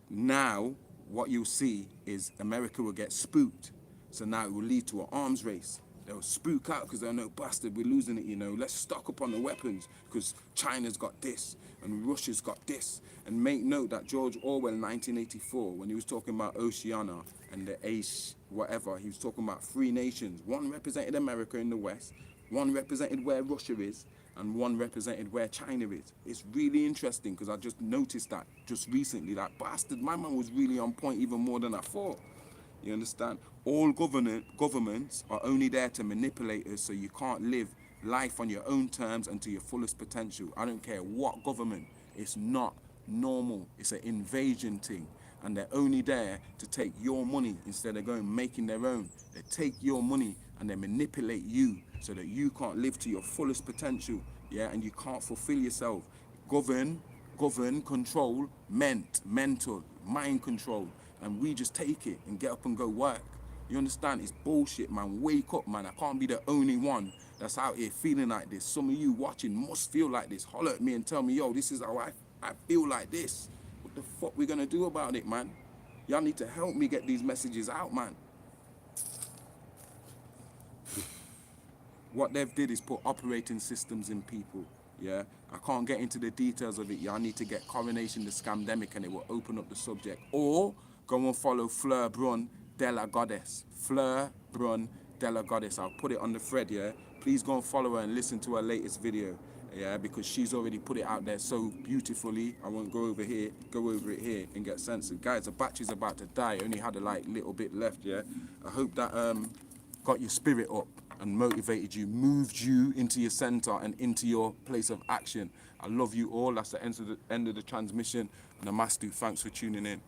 now what you'll see is America will get spooked. So now it will lead to an arms race. They'll spook out because they'll know, bastard, we're losing it, you know. Let's stock up on the weapons because China's got this and Russia's got this. And make note that George Orwell, 1984, when he was talking about Oceania and the Ace, whatever, he was talking about 3 nations. One represented America in the West, one represented where Russia is, and one represented where China is. It's really interesting because I just noticed that just recently. That bastard, my man was really on point even more than I thought. You understand? All governments are only there to manipulate us so you can't live life on your own terms and to your fullest potential. I don't care what government. It's not normal. It's an invasion thing. And they're only there to take your money instead of going making their own. They take your money and they manipulate you so that you can't live to your fullest potential, yeah, and you can't fulfill yourself. Govern, control, mental, mind control. And we just take it and get up and go work. You understand? It's bullshit, man. Wake up, man. I can't be the only one that's out here feeling like this. Some of you watching must feel like this. Holler at me and tell me, yo, this is how I feel like this. What the fuck we gonna do about it, man? Y'all need to help me get these messages out, man. What they've did is put operating systems in people, yeah? I can't get into the details of it. Y'all need to get Coronation the Scamdemic and it will open up the subject. Or go and follow Fleur Brun de la Goddess. Fleur Brun de la Goddess. I'll put it on the thread, yeah? Please go and follow her and listen to her latest video, yeah? Because she's already put it out there so beautifully. I won't go over it here and get censored. Guys, the battery's about to die. I only had a little bit left, yeah? I hope that got your spirit up and motivated you, moved you into your center and into your place of action. I love you all. That's the end of the transmission. And Namastu. Thanks for tuning in.